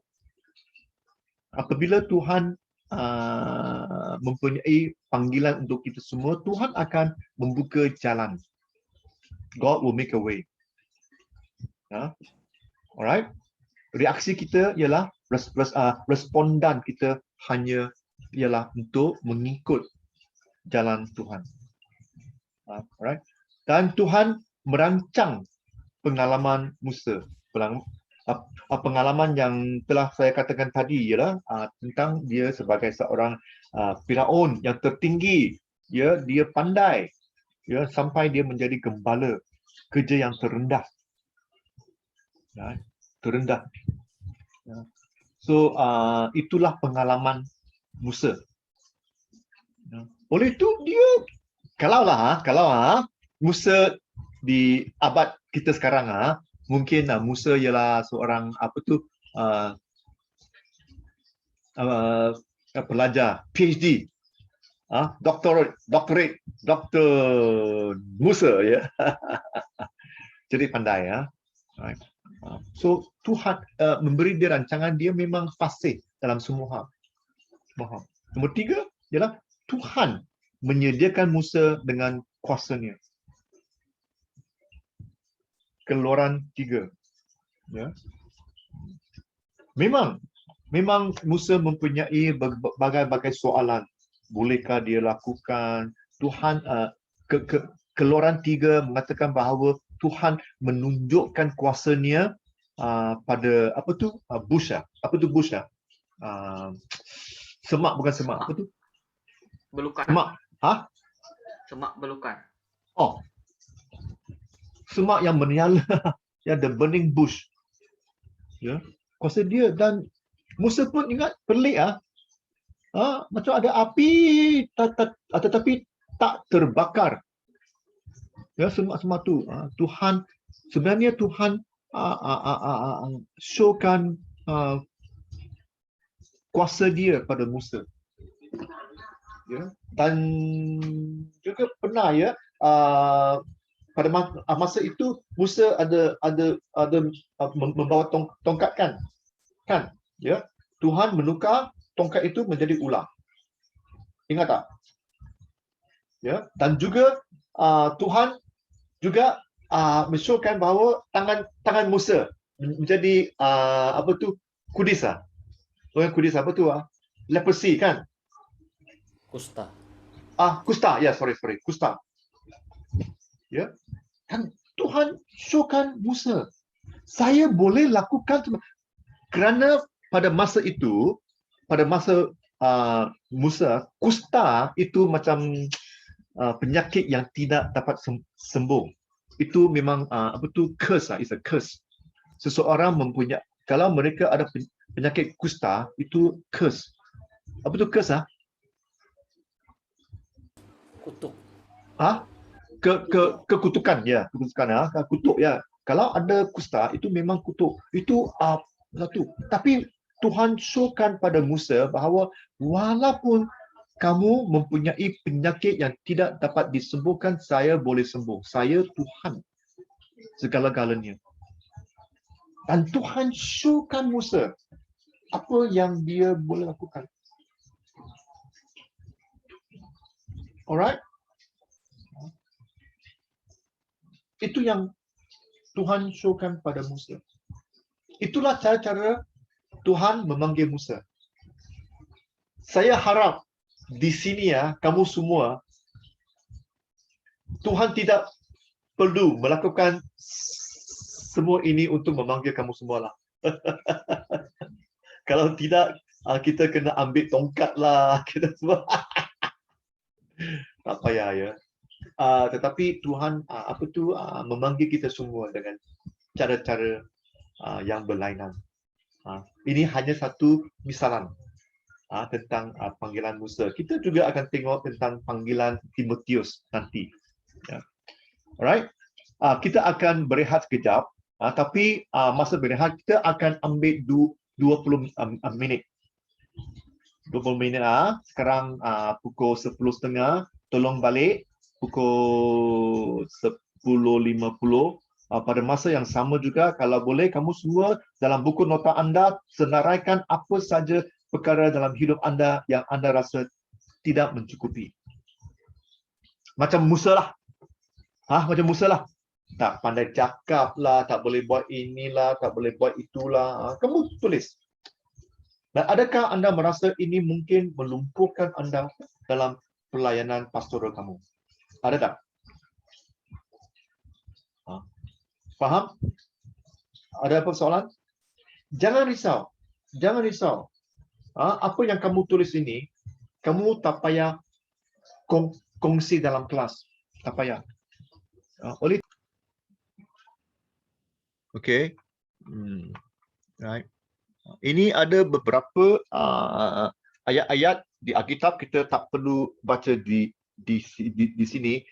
Apabila Tuhan mempunyai panggilan untuk kita semua, Tuhan akan membuka jalan. God will make a way. Alright? Reaksi kita ialah respondan kita hanya ialah untuk mengikut jalan Tuhan. Alright? Dan Tuhan merancang pengalaman Musa. Pengalaman yang telah saya katakan tadi ialah tentang dia sebagai seorang Firaun yang tertinggi. Dia pandai sampai dia menjadi gembala, kerja yang terendah. Terendah. So itulah pengalaman Musa. Oleh itu dia kalau Musa di abad kita sekarang mungkin Musa ialah seorang pelajar PhD, doctorate Dr. Musa ya. Jadi pandai right. So Tuhan memberi dia rancangan, dia memang fasih dalam semua hal. Nombor 3 ialah Tuhan menyediakan Musa dengan kuasanya. Keluaran 3. Ya. Memang Musa mempunyai berbagai soalan. Bolehkah dia lakukan? Tuhan Keluaran 3 mengatakan bahawa Tuhan menunjukkan kuasanya pada bush. Apa tu bush? Semak, bukan semak. Apa tu? Belukar. Semak. Semak belukar. Oh. Semak yang menyala, yang the burning bush. Ya. Kuasa dia, dan Musa pun ingat pelik macam ada api tetapi tak terbakar. Ya, semak tu Tuhan sebenarnya Tuhan showkan kuasa dia pada Musa. Ya, dan juga pernah pada masa itu Musa ada membawa tongkat kan? Ya, Tuhan menukar tongkat itu menjadi ular. Ingat tak? Ya, dan juga Tuhan juga mensyurkan bahawa tangan Musa menjadi kudis kudis apa tu leprosy kan? Kusta. Kusta, ya, sorry, kusta. Ya. Dan Tuhan syurkan Musa, saya boleh lakukan kerana pada masa itu, pada masa Musa, kusta itu macam penyakit yang tidak dapat sembuh. Itu memang curse, it's a curse. Seseorang mempunyai, kalau mereka ada penyakit kusta, itu curse. Apa tu curse ah? Kutuk. Kekutukan ya, kekutukan ya, kutuk ya. Kalau ada kusta itu memang kutuk. Itu satu. Tapi Tuhan showkan pada Musa bahawa walaupun kamu mempunyai penyakit yang tidak dapat disembuhkan, saya boleh sembuh. Saya Tuhan segala-galanya. Dan Tuhan showkan Musa apa yang dia boleh lakukan. Alright? Itu yang Tuhan showkan pada Musa. Itulah cara-cara Tuhan memanggil Musa. Saya harap di sini ya, kamu semua, Tuhan tidak perlu melakukan semua ini untuk memanggil kamu semua lah. Kalau tidak, kita kena ambil tongkat lah. Kita semua. Tak payah ya. Tetapi Tuhan memanggil kita semua dengan cara-cara yang berlainan. Ini hanya satu misalan tentang panggilan Musa. Kita juga akan tengok tentang panggilan Timotius nanti. Ya. Alright. Kita akan berehat sekejap. Tapi masa berehat kita akan ambil 20 minit. 20 minit. Sekarang pukul 10.30. Tolong balik pukul 10.50. Pada masa yang sama juga, kalau boleh kamu semua dalam buku nota anda senaraikan apa saja perkara dalam hidup anda yang anda rasa tidak mencukupi. Macam Musa lah. Macam Musa lah. Tak pandai cakap lah, tak boleh buat inilah, tak boleh buat itulah. Kamu tulis. Dan adakah anda merasa ini mungkin melumpuhkan anda dalam pelayanan pastoral kamu? Ada tak? Faham? Ada persoalan? Jangan risau. Jangan risau. Apa yang kamu tulis ini, kamu tak payah kongsi dalam kelas. Tak payah. Oleh okay. Right. Ini ada beberapa ayat-ayat di Alkitab kita tak perlu baca di sini.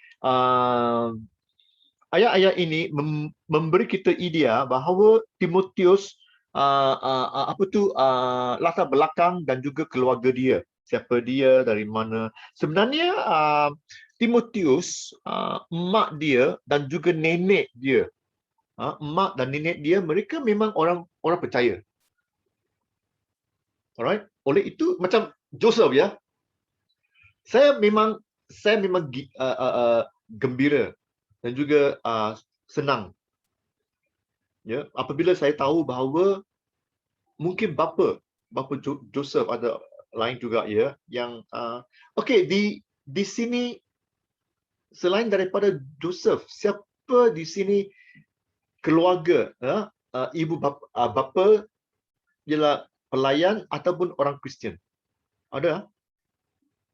Ayat-ayat ini memberi kita idea bahawa Timotius latar belakang dan juga keluarga dia. Siapa dia, dari mana. Sebenarnya Timotius, mak dia dan juga nenek dia, mak dan nenek dia, mereka memang orang percaya. Alright. Oleh itu macam Joseph ya. Saya memang gembira dan juga senang. Ya, apabila saya tahu bahawa mungkin bapa Joseph ada lain juga ya yang okey di sini selain daripada Joseph, siapa di sini keluarga ibu bapa ialah pelayan ataupun orang Kristian? Ada?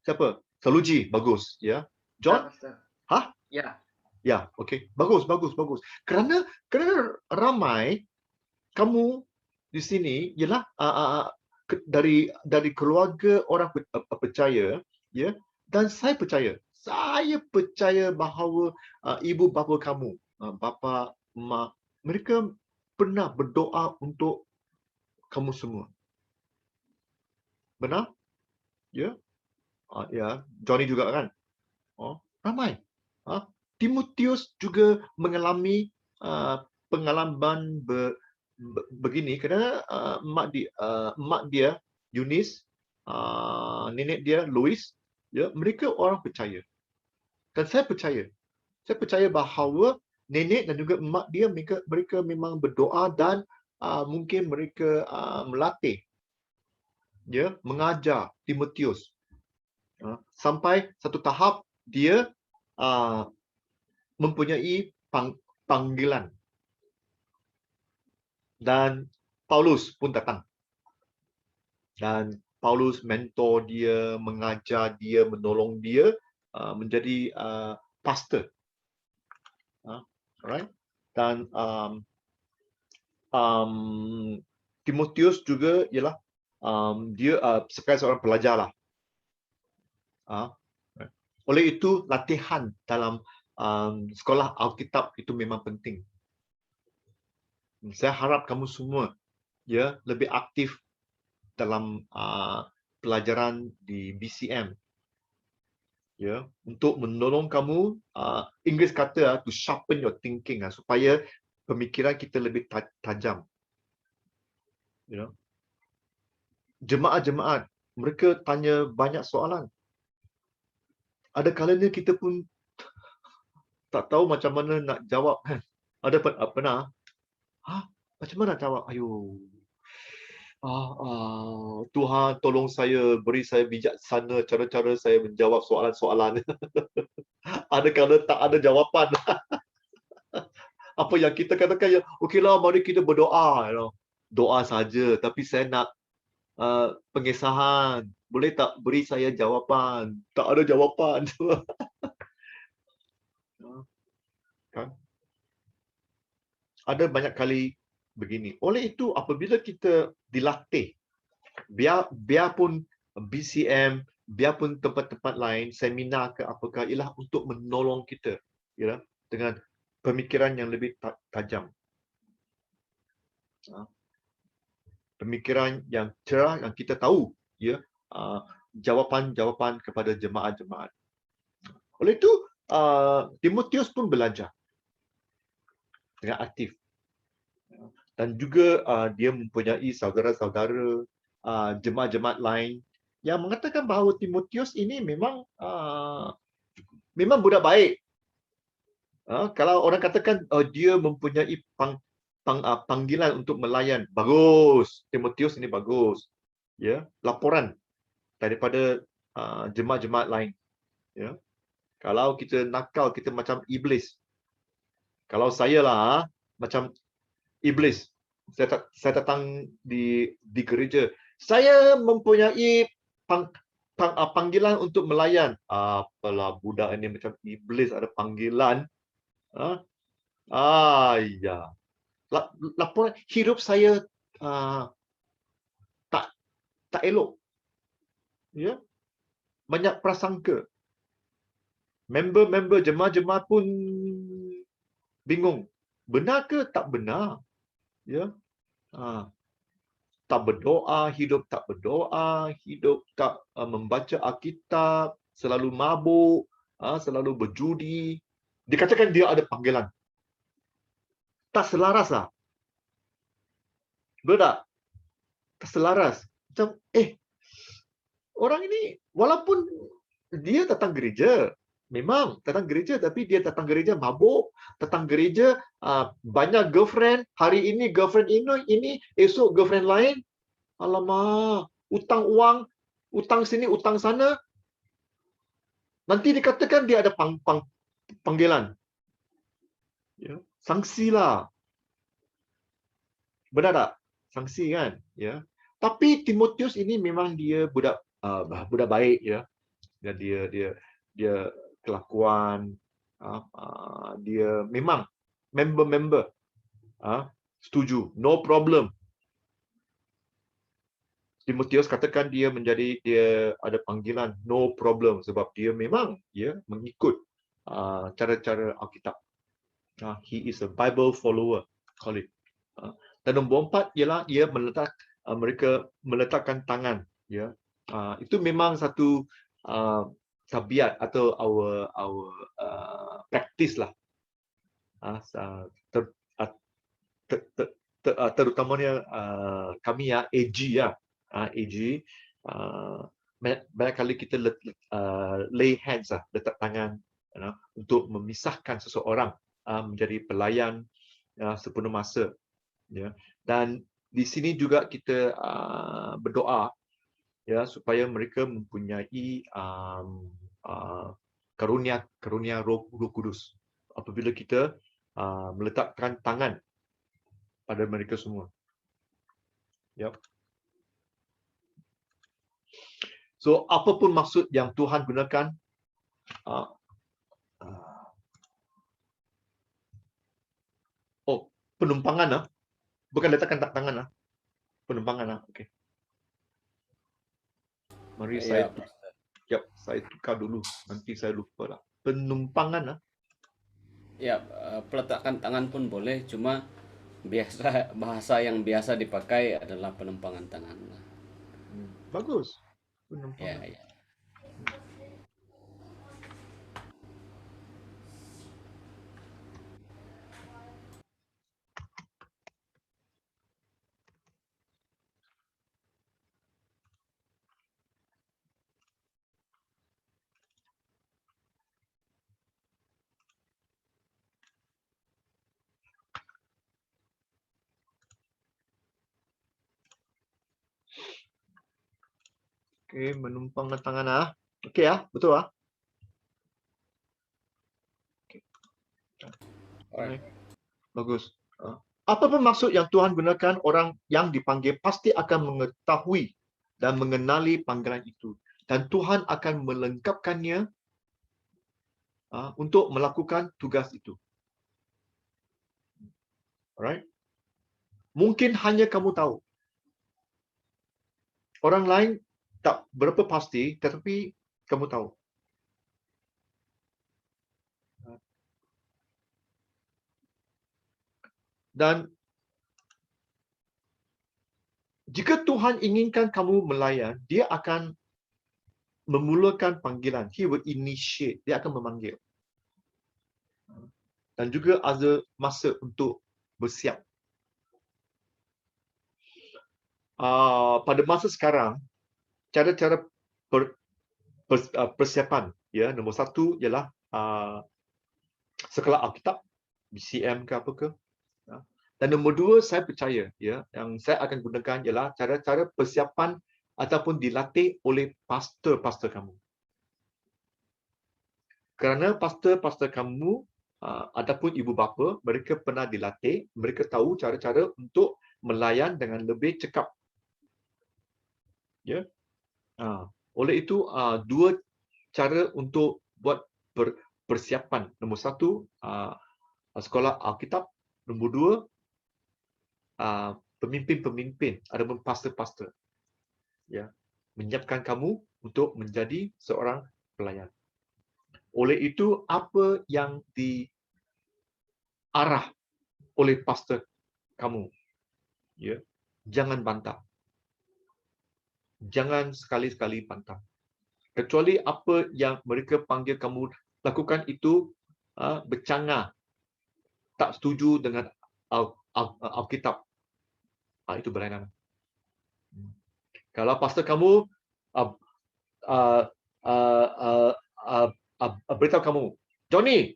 Siapa? Saluji, bagus ya. John? Ya. Ya, okey. Bagus. Kerana ramai kamu di sini ialah dari keluarga orang percaya ya, dan saya percaya bahawa ibu bapa kamu, bapa, mak, mereka pernah berdoa untuk kamu semua. Benar? Ya. Ya, Johnny juga kan? Ramai. Timotius juga mengalami pengalaman begini kerana mak dia Eunice, nenek dia Louis, ya, mereka orang percaya. Dan saya percaya bahawa nenek dan juga mak dia, mereka memang berdoa dan mungkin mereka melatih, ya, mengajar Timotius sampai satu tahap dia mempunyai panggilan. Dan Paulus pun datang. Dan Paulus mentor dia, mengajar dia, menolong dia menjadi pastor. Alright. Dan Timotius juga ialah dia sebagai seorang pelajar lah. Oleh itu latihan dalam sekolah Alkitab itu memang penting. Saya harap kamu semua ya lebih aktif dalam pelajaran di BCM ya, untuk menolong kamu, Inggeris kata to sharpen your thinking, supaya pemikiran kita lebih tajam. You know, jemaat-jemaat mereka tanya banyak soalan. Ada kalanya kita pun tak tahu macam mana nak jawab kan. Ada pernah, macam mana nak jawab? Ayo, Tuhan tolong saya, beri saya bijaksana cara-cara saya menjawab soalan-soalan. Ada kala tak ada jawapan. Apa yang kita katakan, ya, okeylah, mari kita berdoa. You know. Doa saja, tapi saya nak pengesahan. Boleh tak beri saya jawapan? Tak ada jawapan. Kan? Ada banyak kali begini. Oleh itu, apabila kita dilatih, biarpun BCM, biarpun tempat-tempat lain, seminar ke apakah, ialah untuk menolong kita, ya, dengan pemikiran yang lebih tajam. Pemikiran yang cerah, yang kita tahu, ya, jawapan-jawapan kepada jemaat-jemaat. Oleh itu, Timotius pun belajar dengan aktif. Dan juga dia mempunyai saudara-saudara jemaat-jemaat lain yang mengatakan bahawa Timotius ini memang budak baik. Kalau orang katakan dia mempunyai panggilan untuk melayan, bagus. Timotius ini bagus. Ya, laporan daripada jemaat-jemaat lain. Ya. Kalau kita nakal, kita macam iblis. Kalau saya lah macam iblis. Saya datang di gereja. Saya mempunyai panggilan untuk melayan. Apalah budak ini macam iblis, ada panggilan. Ya. Laporan hidup saya tak elok. Ya. Banyak prasangka. Member-member jemaah-jemaah pun bingung. Benar ke tak benar? Ya. Tak berdoa, hidup tak berdoa, hidup tak membaca Alkitab, selalu mabuk, selalu berjudi. Dikatakan dia ada panggilan. Tak selaras lah. Betul tak? Tak selaras. Macam, orang ini walaupun dia datang gereja, memang datang gereja, tapi dia datang gereja mabuk, datang gereja banyak girlfriend, hari ini girlfriend ini, esok girlfriend lain. Alamak, utang uang, utang sini, utang sana. Nanti dikatakan dia ada panggilan. Ya, sanksilah. Benar tak? Sanksi kan? Ya. Tapi Timotius ini memang dia budak baik, ya. Dan dia kelakuan, dia memang member setuju, no problem. Timotius katakan dia ada panggilan, no problem, sebab dia memang mengikut cara-cara Alkitab. He is a Bible follower, call it. Dan nombor 4 ialah ia mereka meletakkan tangan, ya. Itu memang satu tabiat atau our practice lah. Terutamanya kami AG ya. AG banyak kali kita lay hands lah, letak tangan untuk memisahkan seseorang menjadi pelayan sepenuh masa, ya. Dan di sini juga kita berdoa, ya, supaya mereka mempunyai karunia Roh Kudus apabila kita meletakkan tangan pada mereka semua. Yep. So, apapun maksud yang Tuhan gunakan, penumpangan bukan letakkan tangan penumpangan okey. Mari Ya, saya tukar dulu. Nanti saya lupa lah. Penumpangan lah. ya, peletakan tangan pun boleh, cuma biasa bahasa yang biasa dipakai adalah penumpangan tangan. Bagus. Ya, Penumpangan. ya. Okey, menumpangkan tangan ah. Okey ah, betul ah. Alright. Bagus. Apapun maksud yang Tuhan gunakan, orang yang dipanggil pasti akan mengetahui dan mengenali panggilan itu. Dan Tuhan akan melengkapkannya untuk melakukan tugas itu. Alright? Mungkin hanya kamu tahu. Orang lain tak berapa pasti, tetapi kamu tahu. Dan jika Tuhan inginkan kamu melayan, dia akan memulakan panggilan. He will initiate. Dia akan memanggil. Dan juga ada masa untuk bersiap. Pada masa sekarang, cara-cara persiapan, ya, nombor satu ialah sekolah Alkitab, BCM ke apa ke. Dan nombor dua, saya percaya, ya, yang saya akan gunakan ialah cara-cara persiapan ataupun dilatih oleh pastor-pastor kamu. Kerana pastor-pastor kamu ataupun ibu bapa, mereka pernah dilatih, mereka tahu cara-cara untuk melayan dengan lebih cekap. Ya. Oleh itu, dua cara untuk buat persiapan. Nombor satu, sekolah Alkitab. Nombor dua, pemimpin-pemimpin ataupun pastor-pastor. Ya, menyiapkan kamu untuk menjadi seorang pelayan. Oleh itu, apa yang diarah oleh pastor kamu, ya, jangan bantah. Jangan sekali-sekali bantah. Kecuali apa yang mereka panggil kamu lakukan itu bercanggah, tak setuju dengan Alkitab. Itu berlainan. Kalau pastor kamu beritahu kamu, Johnny,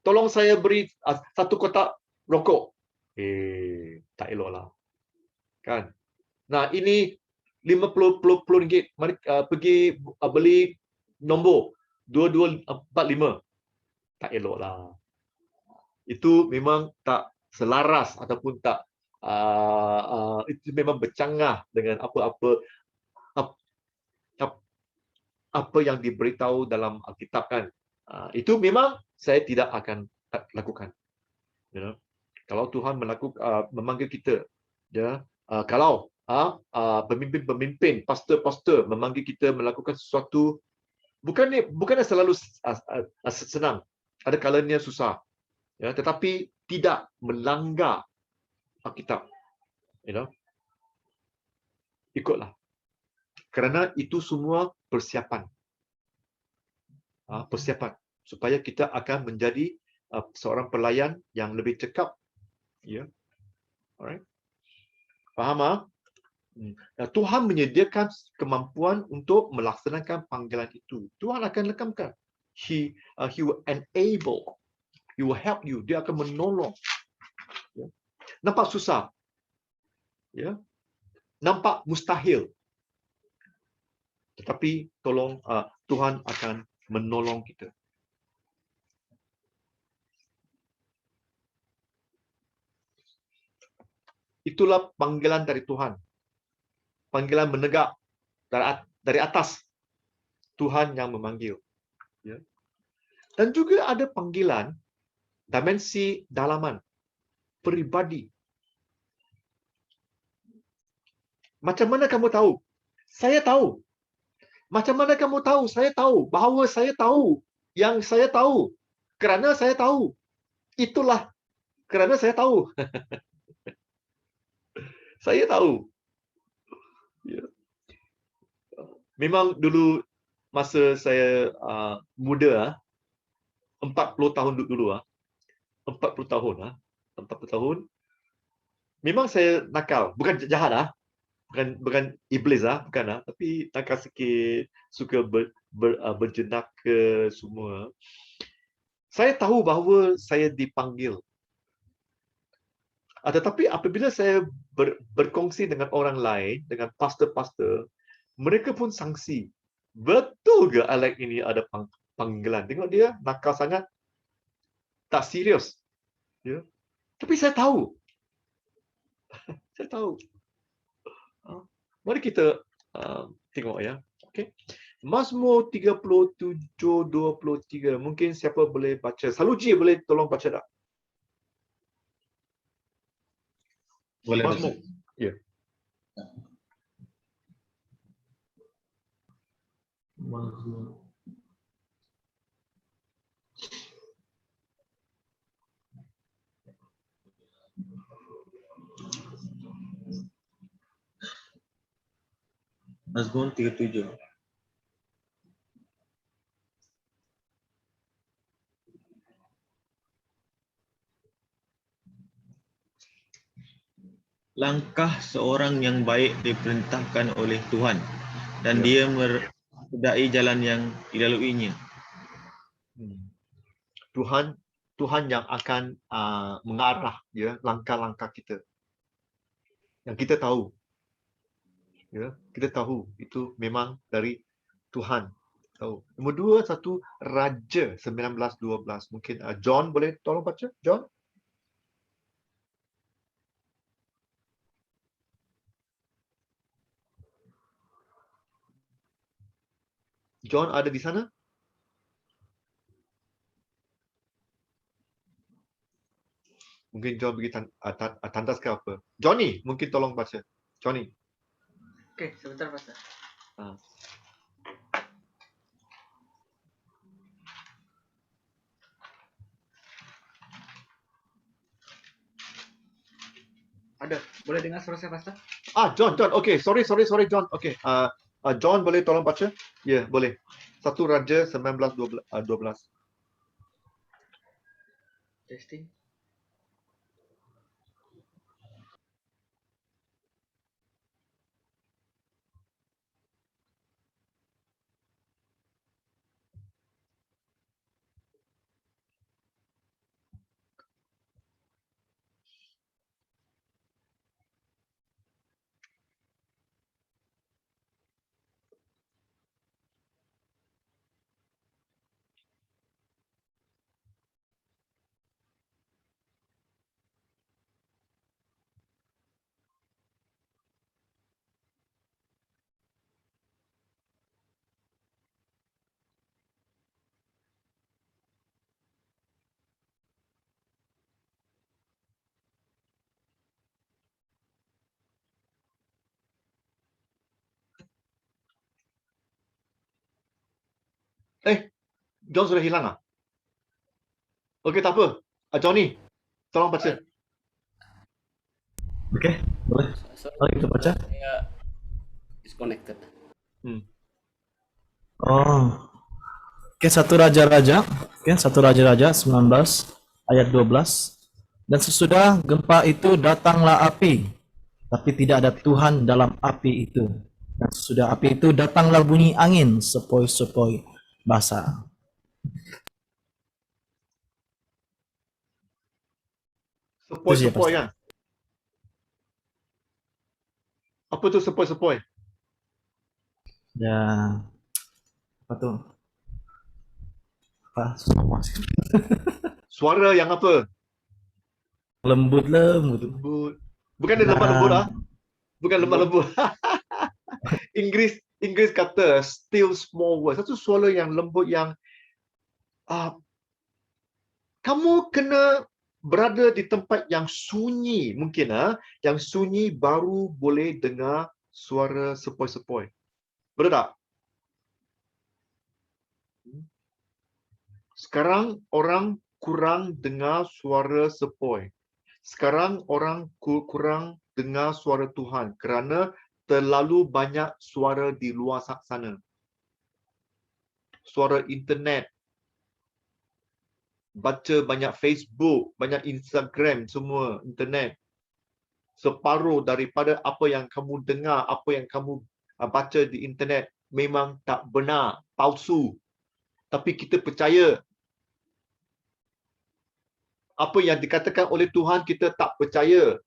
tolong saya beri satu kotak rokok. Tak elok lah. Kan? Nah, ini 50 ringgit. Mari pergi beli nombor 2245. Tak elok lah. Itu memang tak selaras ataupun tak itu memang bercanggah dengan apa yang diberitahu dalam Alkitab kan. Itu memang saya tidak akan lakukan. You know? Kalau Tuhan memanggil kita, ya, kalau pemimpin-pemimpin, pastor-pastor memanggil kita melakukan sesuatu, bukannya selalu senang. Ada kalanya susah. Ya, tetapi tidak melanggar Alkitab. You know? Ikutlah. Kerana itu semua persiapan. Persiapan supaya kita akan menjadi seorang pelayan yang lebih cekap. Ya. Alright. Faham? Tuhan menyediakan kemampuan untuk melaksanakan panggilan itu. Tuhan akan lekamkan. He will enable. He will help you. Dia akan menolong. Ya. Nampak susah. Ya. Nampak mustahil. Tetapi tolong Tuhan akan menolong kita. Itulah panggilan dari Tuhan. Panggilan menegak dari atas. Tuhan yang memanggil. Ya. Dan juga ada panggilan dimensi dalaman, peribadi. Macam mana kamu tahu? Saya tahu. Macam mana kamu tahu? Saya tahu bahawa saya tahu yang saya tahu. Kerana saya tahu. Itulah kerana saya tahu. Saya tahu. Ya. Memang dulu masa saya muda, 40 tahun dulu, 40 tahun, 40 tahun. Memang saya nakal, bukan jahat bukan iblis bukan tapi nakal sikit, suka berjenak ke semua. Saya tahu bahawa saya dipanggil. Tetapi apabila saya berkongsi dengan orang lain, dengan pastor-pastor, mereka pun sangsi. Betul ke Alex ini ada panggilan? Tengok dia nakal sangat, tak serius. Ya. Tapi saya tahu. Saya tahu. Mari kita tengok ya. Okey. Mazmur 37:23. Mungkin siapa boleh baca? Saluji boleh tolong baca tak? Boleh baca. Mazmur. Ya. Mazmur. Mazmur 37. Langkah seorang yang baik diperintahkan oleh Tuhan dan dia meredai jalan yang dilaluinya. Tuhan yang akan mengarah ya langkah-langkah kita. Yang kita tahu. Ya, kita tahu itu memang dari Tuhan. Tahu. Nombor 2, 1 Raja 19:12. Mungkin John boleh tolong baca? John? John ada di sana? Mungkin John pergi tandas ke apa? Johnny, mungkin tolong baca. Johnny. Okey, sebentar Pastor. Ada. Boleh dengar suara saya Pastor? John. Okey, sorry John. Okey. John boleh tolong baca? Ya, boleh. 1 Raja 19:12. Testing. John sudah hilang Okey, tak apa. Johnny, tolong baca. Okey, boleh. Mari kita baca. Saya disconnected. Oke, 1 Raja-Raja. Oke, 1 Raja-Raja 19 ayat 12. Dan sesudah gempa itu datanglah api, tapi tidak ada Tuhan dalam api itu. Dan sesudah api itu datanglah bunyi angin sepoi-sepoi basah. Sepoi-sepoi kan? Apa tu sepoi-sepoi? Ya, apa tuh? Apa? Semua sih. Suara yang apa? Lembut. Lembut. Bukan dia lemah lembut Bukan lemah lembut. Inggris kata still small voice. Satu suara yang lembut yang kamu kena berada di tempat yang sunyi mungkin yang sunyi baru boleh dengar suara sepoi-sepoi. Betul tak? Sekarang orang kurang dengar suara sepoi. Sekarang orang kurang dengar suara Tuhan kerana terlalu banyak suara di luar sana. Suara internet, baca banyak Facebook, banyak Instagram, semua internet. Separuh daripada apa yang kamu dengar, apa yang kamu baca di internet memang tak benar, palsu. Tapi kita percaya. Apa yang dikatakan oleh Tuhan kita tak percaya.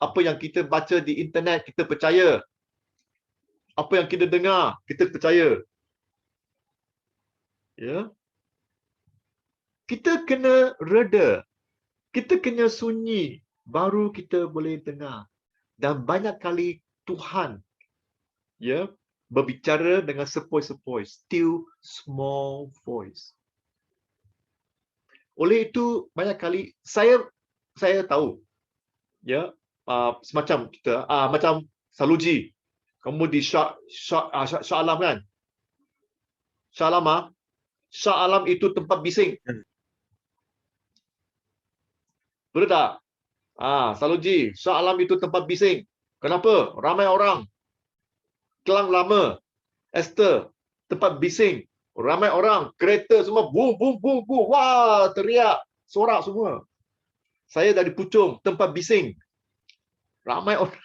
Apa yang kita baca di internet kita percaya. Apa yang kita dengar kita percaya. Ya. Kita kena reda. Kita kena sunyi baru kita boleh dengar. Dan banyak kali Tuhan ya berbicara dengan sepoi-sepoi, still small voice. Oleh itu banyak kali saya tahu ya semacam kita macam Saluji, kamu di Shah Alam kan? Shah Alam Shah Alam itu tempat bising. Betul tak? Saluji, Shah Alam itu tempat bising. Kenapa? Ramai orang. Kelang Lama, Esther, tempat bising. Ramai orang, kereta semua boom boom boom boom. Wah, teriak, sorak semua. Saya dari Puchong, tempat bising. Ramai orang.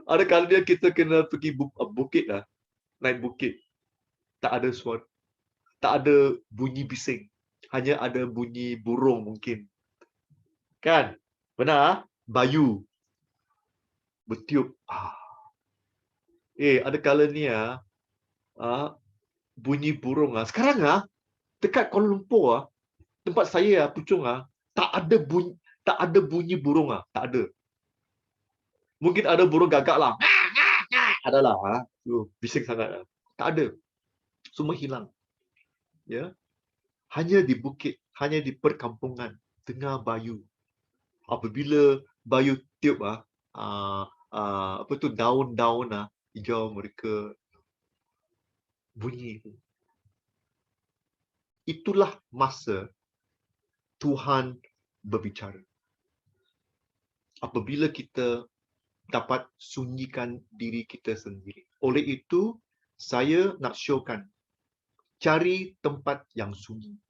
Ada kali kita kena pergi bukit lah. Naik bukit. Tak ada suara. Tak ada bunyi bising. Hanya ada bunyi burung mungkin. Kan? Benar? Bayu. Bertiup. Ada kala ni bunyi burung sekarang dekat Kuala Lumpur tempat saya Puchong tak ada bunyi burung tak ada. Mungkin ada burung gagak lah. Adalah bising sangat tak ada. Semua hilang. Ya. Hanya di bukit, hanya di perkampungan dengar bayu. Apabila bayu tiup apa tu daun-daun hijau mereka bunyi itu. Itulah masa Tuhan berbicara. Apabila kita dapat sunyikan diri kita sendiri. Oleh itu, saya nak showkan cari tempat yang sunyi.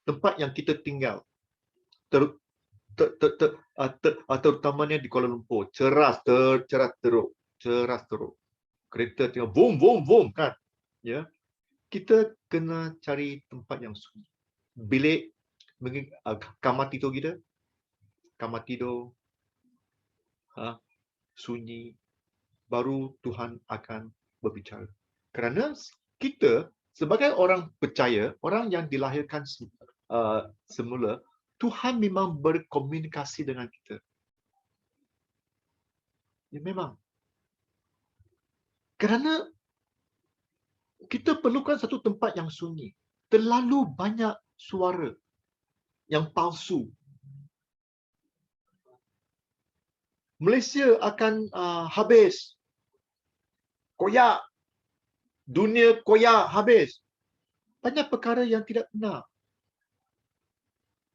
Tempat yang kita tinggal. Terutamanya di Kuala Lumpur. Ceras teruk. Kereta tinggal boom boom boom kan. Ya. Kita kena cari tempat yang sunyi. Bilik kamar tidur kita. Kamar tidur sunyi, baru Tuhan akan berbicara. Kerana kita sebagai orang percaya, orang yang dilahirkan semula, Tuhan memang berkomunikasi dengan kita. Ya, memang. Kerana kita perlukan satu tempat yang sunyi. Terlalu banyak suara yang palsu. Malaysia akan habis. Koyak. Dunia koyak habis. Banyak perkara yang tidak benar.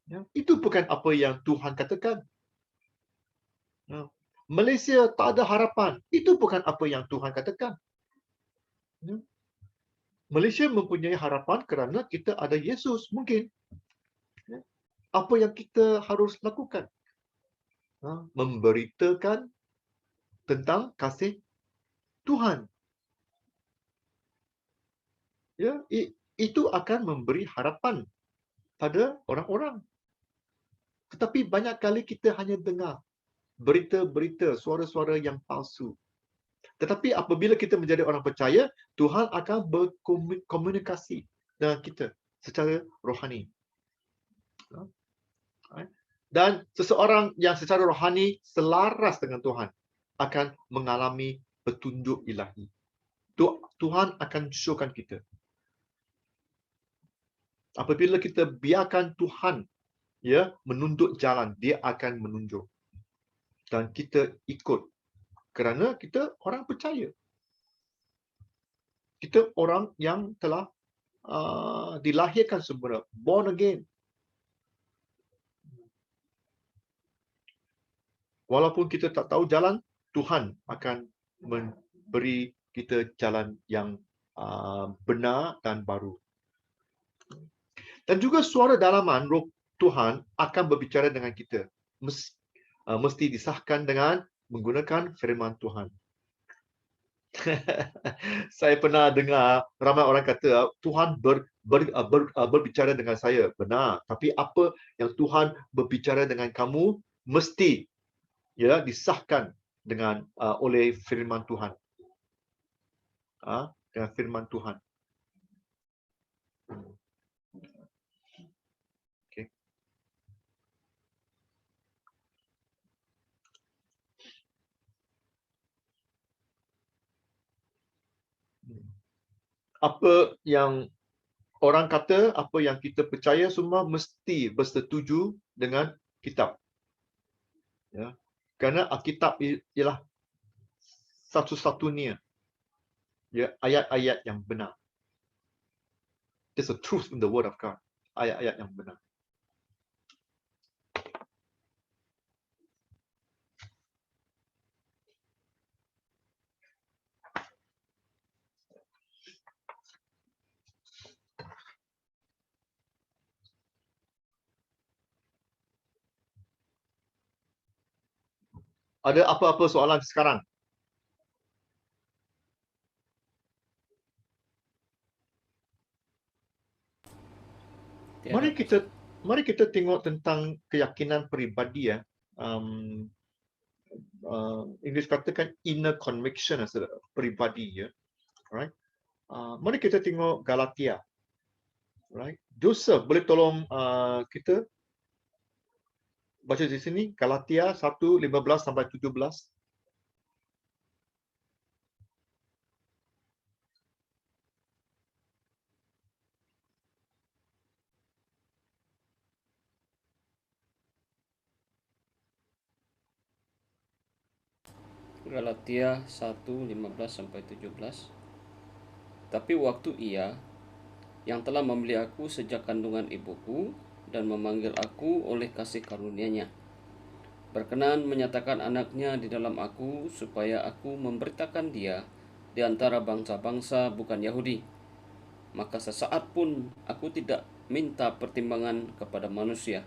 Ya, itu bukan apa yang Tuhan katakan. Ya, Malaysia tak ada harapan. Itu bukan apa yang Tuhan katakan. Ya, Malaysia mempunyai harapan kerana kita ada Yesus. Mungkin. Ya, apa yang kita harus lakukan? Memberitakan tentang kasih Tuhan. Ya, itu akan memberi harapan pada orang-orang. Tetapi banyak kali kita hanya dengar berita-berita, suara-suara yang palsu. Tetapi apabila kita menjadi orang percaya, Tuhan akan berkomunikasi dengan kita secara rohani. Dan seseorang yang secara rohani selaras dengan Tuhan akan mengalami petunjuk ilahi. Tuhan akan showkan kita. Apabila kita biarkan Tuhan menunjuk jalan, dia akan menunjuk. Dan kita ikut Kerana kita orang percaya. Kita orang yang telah dilahirkan sempurna, born again. Walaupun kita tak tahu jalan, Tuhan akan memberi kita jalan yang benar dan baru. Dan juga suara dalaman Roh Tuhan akan berbicara dengan kita. Mesti disahkan dengan menggunakan firman Tuhan. Saya pernah dengar ramai orang kata Tuhan berbicara dengan saya. Benar. Tapi apa yang Tuhan berbicara dengan kamu mesti disahkan dengan oleh firman Tuhan. Dengan firman Tuhan. Okay. Apa yang orang kata, apa yang kita percaya semua mesti bersetuju dengan kitab. Ya. Kerana Alkitab ialah satu-satunya ayat-ayat yang benar. There's a truth in the word of God. Ayat-ayat yang benar. Ada apa-apa soalan sekarang? Mari kita tengok tentang keyakinan peribadi ya. English katakan inner conviction peribadi ya. Right? Mari kita tengok Galatia. Right? Joseph, boleh tolong kita baca di sini Galatia 1:15 sampai 17. Galatia 1:15 sampai 17. Tapi waktu Ia yang telah membeli aku sejak kandungan ibuku dan memanggil aku oleh kasih karunia-Nya, berkenan menyatakan anaknya di dalam aku, supaya aku memberitakan dia di antara bangsa-bangsa bukan Yahudi. Maka sesaat pun aku tidak minta pertimbangan kepada manusia.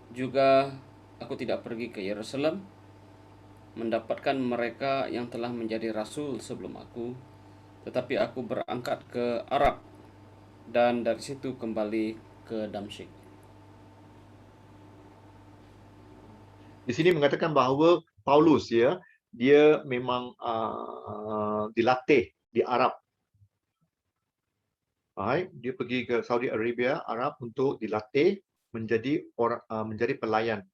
Juga aku tidak pergi ke Yerusalem mendapatkan mereka yang telah menjadi rasul sebelum aku, tetapi aku berangkat ke Arab dan dari situ kembali ke Damsyik. Di sini mengatakan bahawa Paulus dia memang dilatih di Arab. Dia pergi ke Saudi Arabia, Arab untuk dilatih menjadi menjadi pelayan.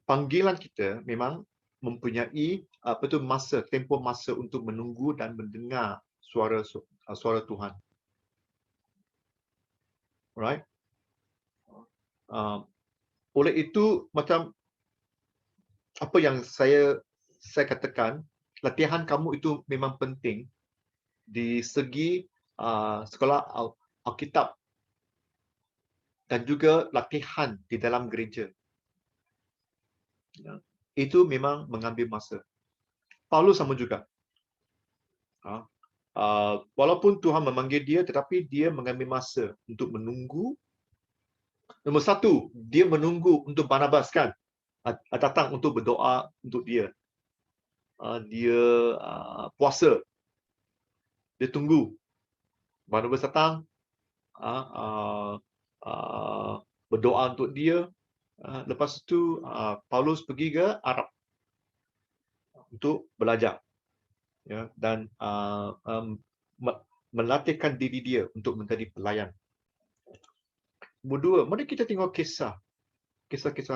Panggilan kita memang mempunyai tempoh masa untuk menunggu dan mendengar suara Tuhan. Right? Oleh itu, macam apa yang saya katakan, latihan kamu itu memang penting di segi sekolah Alkitab dan juga latihan di dalam gereja. Itu memang mengambil masa. Paulus sama juga. Walaupun Tuhan memanggil dia, tetapi dia mengambil masa untuk menunggu. Nombor satu, dia menunggu untuk Barnabas kan datang untuk berdoa untuk dia. Dia puasa. Dia tunggu. Barnabas datang, berdoa untuk dia. Lepas itu Paulus pergi ke Arab untuk belajar, dan melatihkan diri dia untuk menjadi pelayan. Nombor dua, mari kita tengok kisah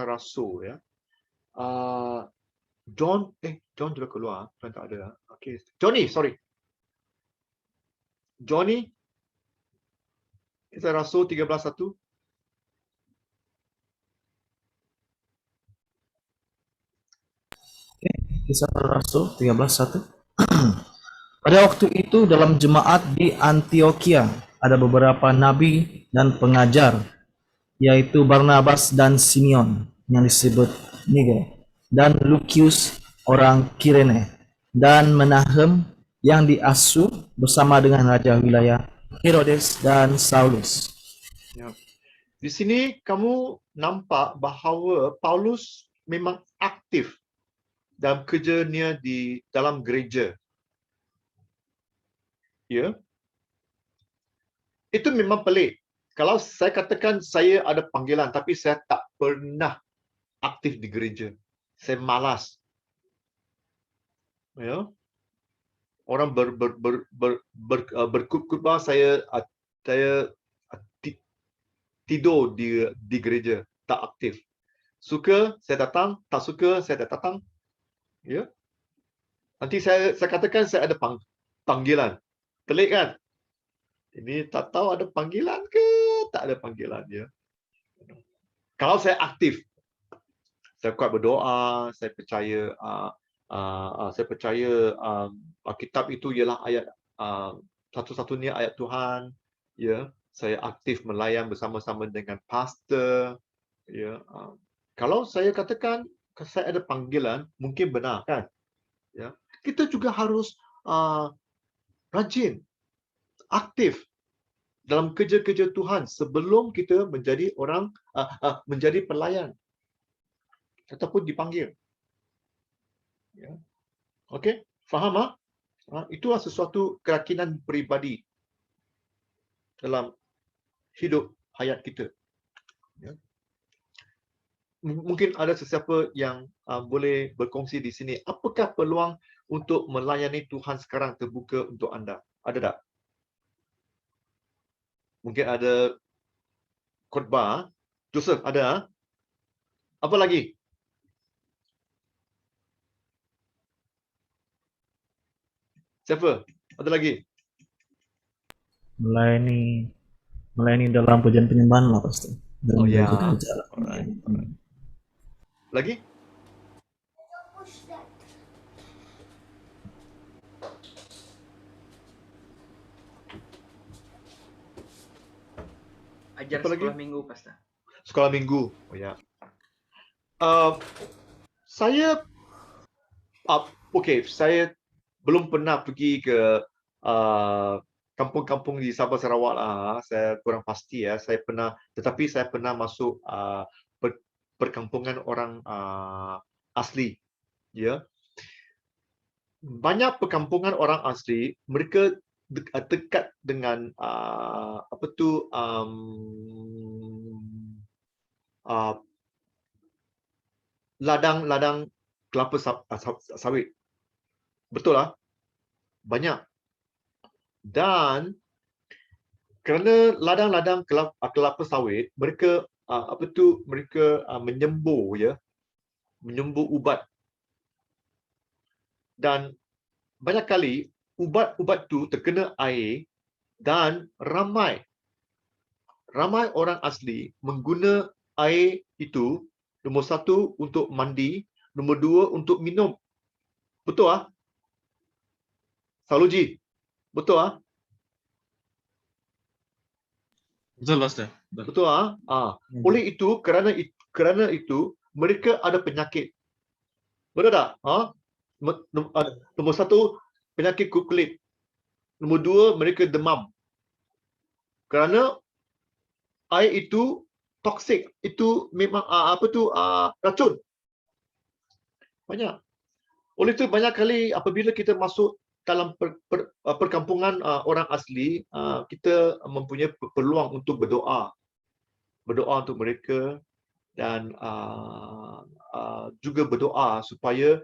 Rasul. John sudah keluar, John tak ada. Okay. Johnny, kisah Rasul 13:1. Kisah Para Rasul 13:1. Pada waktu itu dalam jemaat di Antioquia ada beberapa nabi dan pengajar, yaitu Barnabas dan Simeon yang disebut Niger, dan Lukius orang Kirene, dan Menahem yang diasuh bersama dengan raja wilayah Herodes dan Saulus. Ya. Di sini kamu nampak bahawa Paulus memang aktif dalam kerjanya di dalam gereja. Ya. Itu memang pelik. Kalau saya katakan saya ada panggilan tapi saya tak pernah aktif di gereja. Saya malas. Ya. Orang berkhutbah saya tidur di gereja, tak aktif. Suka saya datang, tak suka saya tak datang. Ya. Nanti saya katakan saya ada panggilan. Pelik kan? Ini tak tahu ada panggilan ke tak ada panggilan ya. Kalau saya aktif, saya kuat berdoa, saya percaya Alkitab itu ialah ayat satu-satunya ayat Tuhan. Ya, saya aktif melayan bersama-sama dengan pastor. Ya, kalau saya katakan saya ada panggilan, mungkin benar kan? Ya, kita juga harus rajin, aktif dalam kerja-kerja Tuhan sebelum kita menjadi orang menjadi pelayan ataupun dipanggil. Ya. Okey, faham ah? Itulah sesuatu keyakinan peribadi dalam hidup hayat kita. Ya. Mungkin ada sesiapa yang boleh berkongsi di sini. Apakah peluang untuk melayani Tuhan sekarang terbuka untuk anda? Ada tak? Mungkin ada khotbah. Joseph, ada? Apa lagi? Siapa? Ada lagi? Melayani dalam pujian penyembahan lah pasti. Dalam ya. gereja. Alright. Lagi? Ajar Apa lagi? sekolah minggu, Pastor. Sekolah minggu. Oh ya. Saya saya belum pernah pergi ke kampung-kampung di Sabah Sarawak lah. Saya kurang pasti ya. Tetapi saya pernah masuk perkampungan orang asli. Ya. Banyak perkampungan orang asli, mereka dekat dengan ladang-ladang kelapa sawit. Betul lah. Banyak. Dan kerana ladang-ladang kelapa sawit, mereka menyembur ya. Menyembur ubat. Dan banyak kali ubat-ubat tu terkena air dan ramai orang asli mengguna air itu, nombor satu untuk mandi, nombor dua untuk minum. Betul ah? Saluji. Betul ah? Betul, Pastor. Betul ah? Oleh itu, kerana itu mereka ada penyakit. Betul tak? Nombor satu, penyakit kulit. Nombor dua, mereka demam. Kerana air itu toksik, itu memang racun. Banyak. Oleh itu banyak kali apabila kita masuk dalam perkampungan orang asli, kita mempunyai peluang untuk berdoa untuk mereka dan juga berdoa supaya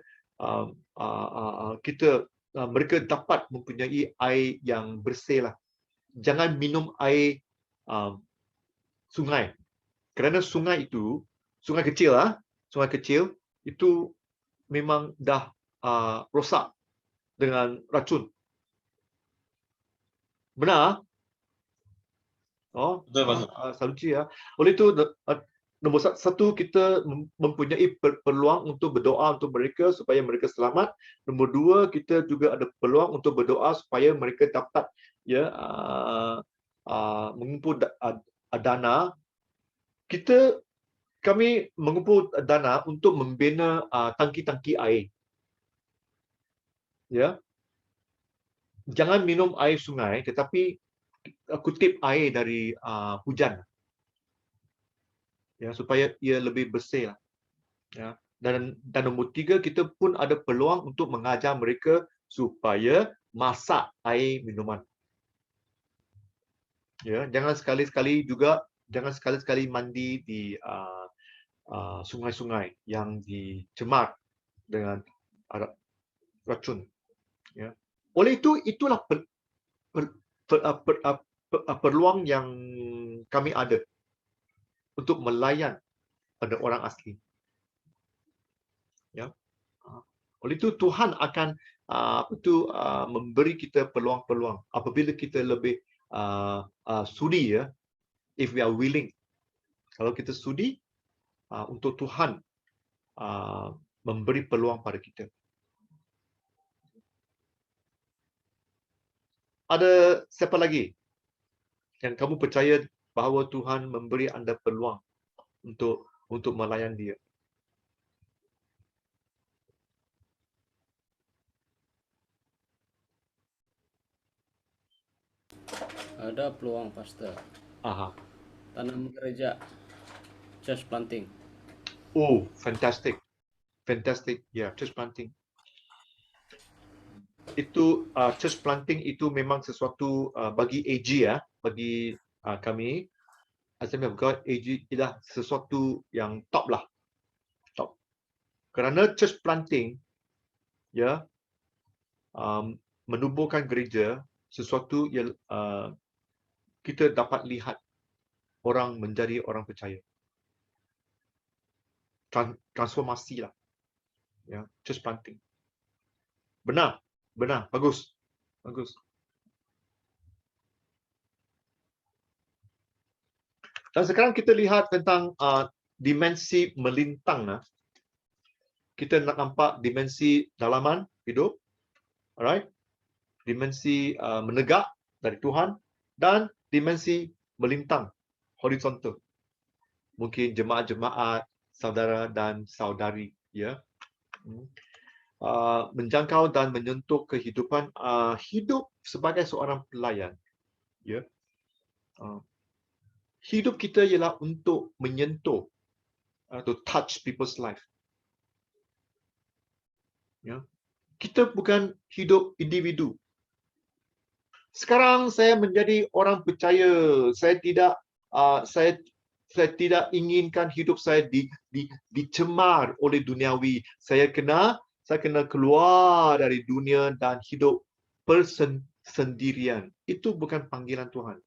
mereka dapat mempunyai air yang bersih lah. Jangan minum air sungai. Kerana sungai kecil itu memang dah rosak dengan racun. Benar? Betul, Pastor. Saluji ya. Oleh itu Nombor satu, kita mempunyai peluang untuk berdoa untuk mereka supaya mereka selamat. Nombor dua, kita juga ada peluang untuk berdoa supaya mereka dapat mengumpul dana. Kami mengumpul dana untuk membina tangki-tangki air. Ya, jangan minum air sungai, tetapi kutip air dari hujan. Ya, supaya ia lebih bersih lah. Ya. Dan nombor tiga, kita pun ada peluang untuk mengajar mereka supaya masak air minuman. Ya, jangan sekali-sekali mandi di sungai-sungai yang dicemar dengan racun. Ya. Oleh itu, itulah peluang yang kami ada untuk melayan pada orang asli. Ya. Oleh itu Tuhan akan memberi kita peluang-peluang apabila kita lebih sudi, ya, if we are willing. Kalau kita sudi untuk Tuhan memberi peluang pada kita. Ada siapa lagi yang kamu percaya bahawa Tuhan memberi anda peluang untuk melayan dia? Ada peluang, Pastor. Aha. Tanam gereja, church planting. Oh, fantastic. Fantastic. Ya, church planting. Itu church planting itu memang sesuatu bagi AG, ya, bagi kami Assembly of God, AG ialah sesuatu yang top lah. Top. Kerana church planting, ya, menubuhkan gereja, sesuatu yang kita dapat lihat orang menjadi orang percaya. Transformasi lah. Ya, church planting. Benar, bagus. Bagus. Dan sekarang kita lihat tentang dimensi melintang. Kita nak nampak dimensi dalaman hidup, alright? Dimensi menegak dari Tuhan, dan dimensi melintang, horizontal. Mungkin jemaat-jemaat, saudara dan saudari, ya, menjangkau dan menyentuh kehidupan hidup sebagai seorang pelayan, ya. Hidup kita ialah untuk menyentuh, to touch people's life. Ya. Kita bukan hidup individu. Sekarang saya menjadi orang percaya. Saya tidak inginkan hidup saya dicemar oleh duniawi. Saya kena keluar dari dunia dan hidup persendirian. Itu bukan panggilan Tuhan.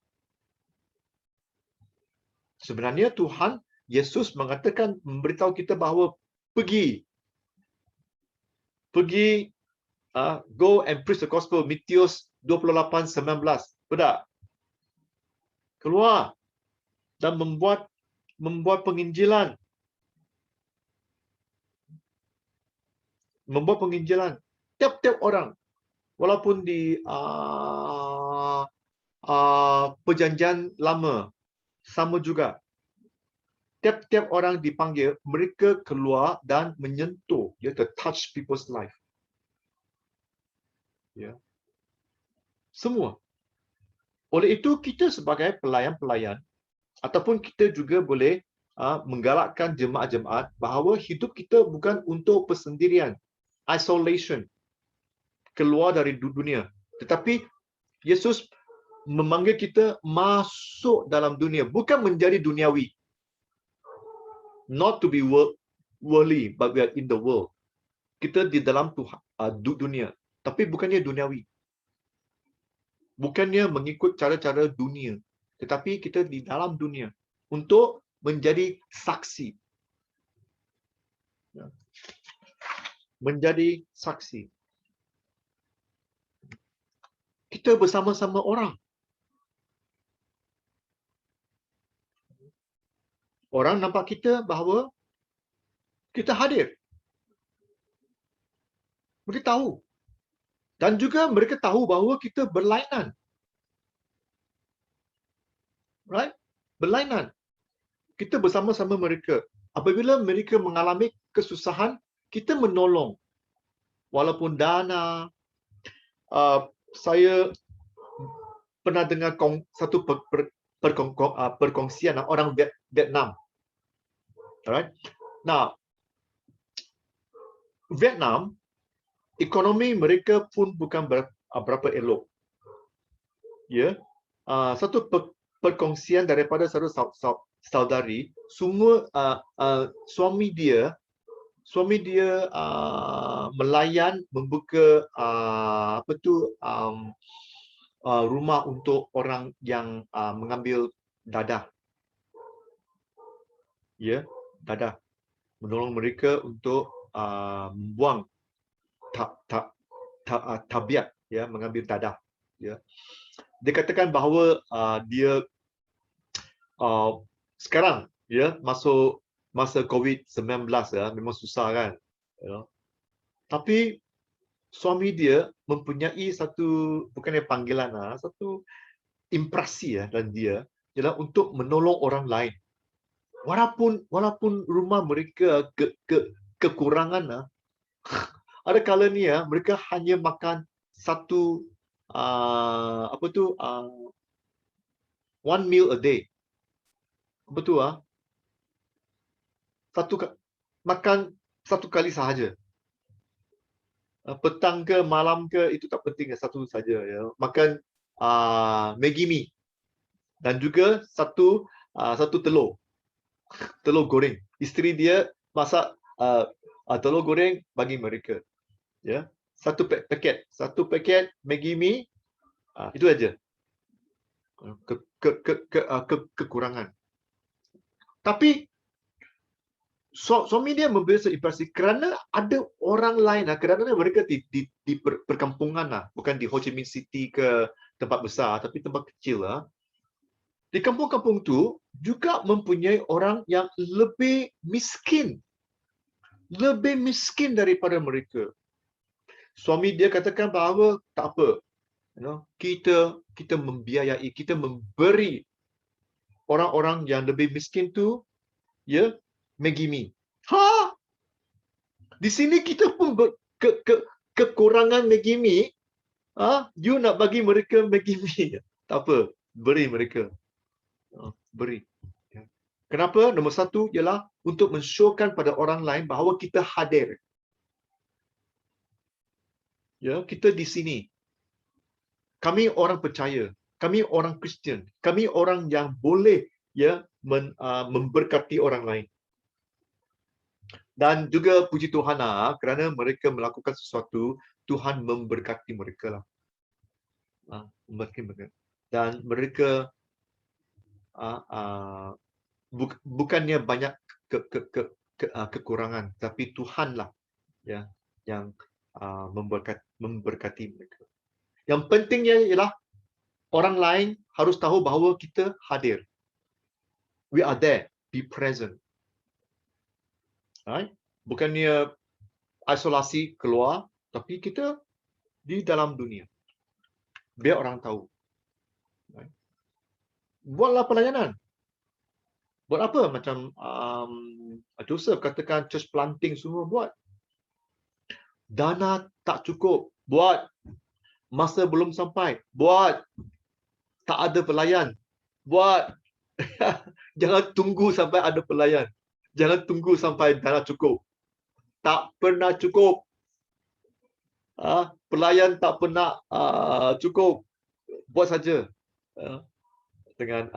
Sebenarnya Tuhan Yesus mengatakan, memberitahu kita bahawa pergi, go and preach the gospel, Matius 28:19. Betul? Keluar dan membuat penginjilan. Membuat penginjilan tiap-tiap orang, walaupun di perjanjian lama sama juga. Tiap-tiap orang dipanggil, mereka keluar dan menyentuh, ya, to touch people's life. Ya. Semua. Oleh itu kita sebagai pelayan-pelayan, ataupun kita juga boleh menggalakkan jemaat-jemaat bahawa hidup kita bukan untuk persendirian, isolation, keluar dari dunia. Tetapi Yesus memanggil kita masuk dalam dunia, bukan menjadi duniawi. Not to be worldly, but we are in the world. Kita di dalam dunia, tapi bukannya duniawi. Bukannya mengikut cara-cara dunia, tetapi kita di dalam dunia untuk menjadi saksi. Menjadi saksi. Kita bersama-sama orang. orang nampak kita bahawa kita hadir. Mereka tahu. Dan juga mereka tahu bahawa kita berlainan. Right? Berlainan. Kita bersama-sama mereka. Apabila mereka mengalami kesusahan, kita menolong. Walaupun dana, saya pernah dengar satu perkongsian orang Vietnam. Alright. Nah, Vietnam, ekonomi mereka pun bukan berapa elok. Ya, satu perkongsian daripada satu saudari, semua suami dia melayan membuka rumah untuk orang yang mengambil dadah. Ya, dadah. Menolong mereka untuk membuang tabiat, ya, mengambil dadah. Ya. Dia katakan bahawa dia sekarang, ya, masuk masa COVID-19, ya, memang susah kan. Ya. Tapi suami dia mempunyai satu, bukannya panggilan, satu impresi, ya, dan dia ialah untuk menolong orang lain. Walaupun rumah mereka kekurangan, ada kalanya mereka hanya makan satu one meal a day. Betul makan satu kali sahaja. Petang ke malam ke itu tak penting, satu saja, ya. Makan Maggi mee dan juga satu telur goreng. Isteri dia masak telur goreng bagi mereka, ya. Satu paket Maggi mee, itu aja. Kekurangan. Tapi suami dia memberi impresi kerana ada orang lain, kerana mereka di perkampungan, bukan di Ho Chi Minh City ke tempat besar, tapi tempat kecil. Di kampung-kampung tu juga mempunyai orang yang lebih miskin daripada mereka. Suami dia katakan bahawa tak apa, kita membiayai, kita memberi orang-orang yang lebih miskin tu, ya, Maggi mee. Di sini kita pun kekurangan Maggi mee. You nak bagi mereka Maggi mee. Tak apa, beri mereka. Beri. Kenapa? Nombor satu ialah untuk mensyurkan pada orang lain bahawa kita hadir. Ya, kita di sini. Kami orang percaya. Kami orang Kristian. Kami orang yang boleh, ya, memberkati orang lain. Dan juga puji Tuhan, kerana mereka melakukan sesuatu, Tuhan memberkati mereka lah. Memberkati mereka. Dan mereka bukannya banyak kekurangan, tapi Tuhanlah, ya, yang memberkati mereka. Yang pentingnya ialah orang lain harus tahu bahawa kita hadir. We are there, be present. Right? Bukannya isolasi keluar, tapi kita di dalam dunia. Biar orang tahu. Right? Buatlah pelayanan. Buat apa? Macam Joseph katakan church planting semua buat. Dana tak cukup, buat. Masa belum sampai, buat. Tak ada pelayan, buat. Jangan tunggu sampai ada pelayan. Jangan tunggu sampai dana cukup. Tak pernah cukup. Pelayan tak pernah cukup. Buat saja. Dengan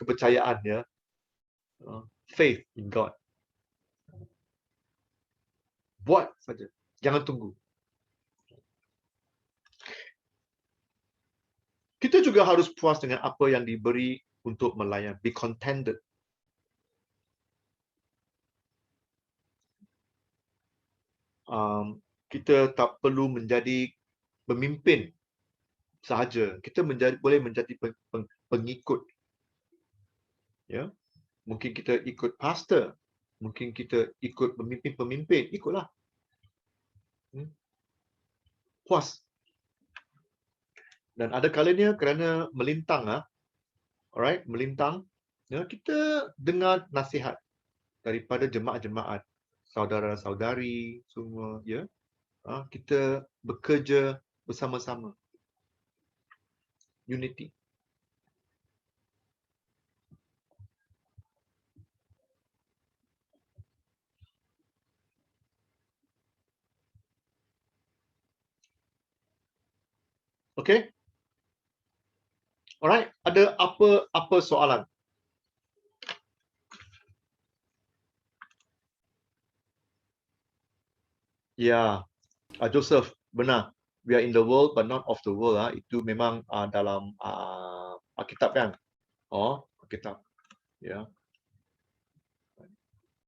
kepercayaan, ya. Faith in God. Buat saja. Jangan tunggu. Kita juga harus puas dengan apa yang diberi untuk melayan. Be contented. Kita tak perlu menjadi pemimpin sahaja. Kita boleh menjadi pengikut. Ya. Mungkin kita ikut pastor, mungkin kita ikut pemimpin-pemimpin, ikutlah. Puas. Dan ada kalanya kerana melintang, alright, melintang, ya, kita dengar nasihat daripada jemaat-jemaat, saudara-saudari semua, ya. Kita bekerja bersama-sama. Unity. Okay? Alright, ada apa soalan? Ya, Joseph, benar. We are in the world but not of the world. Itu memang dalam Alkitab kan? Oh, Alkitab. Ya.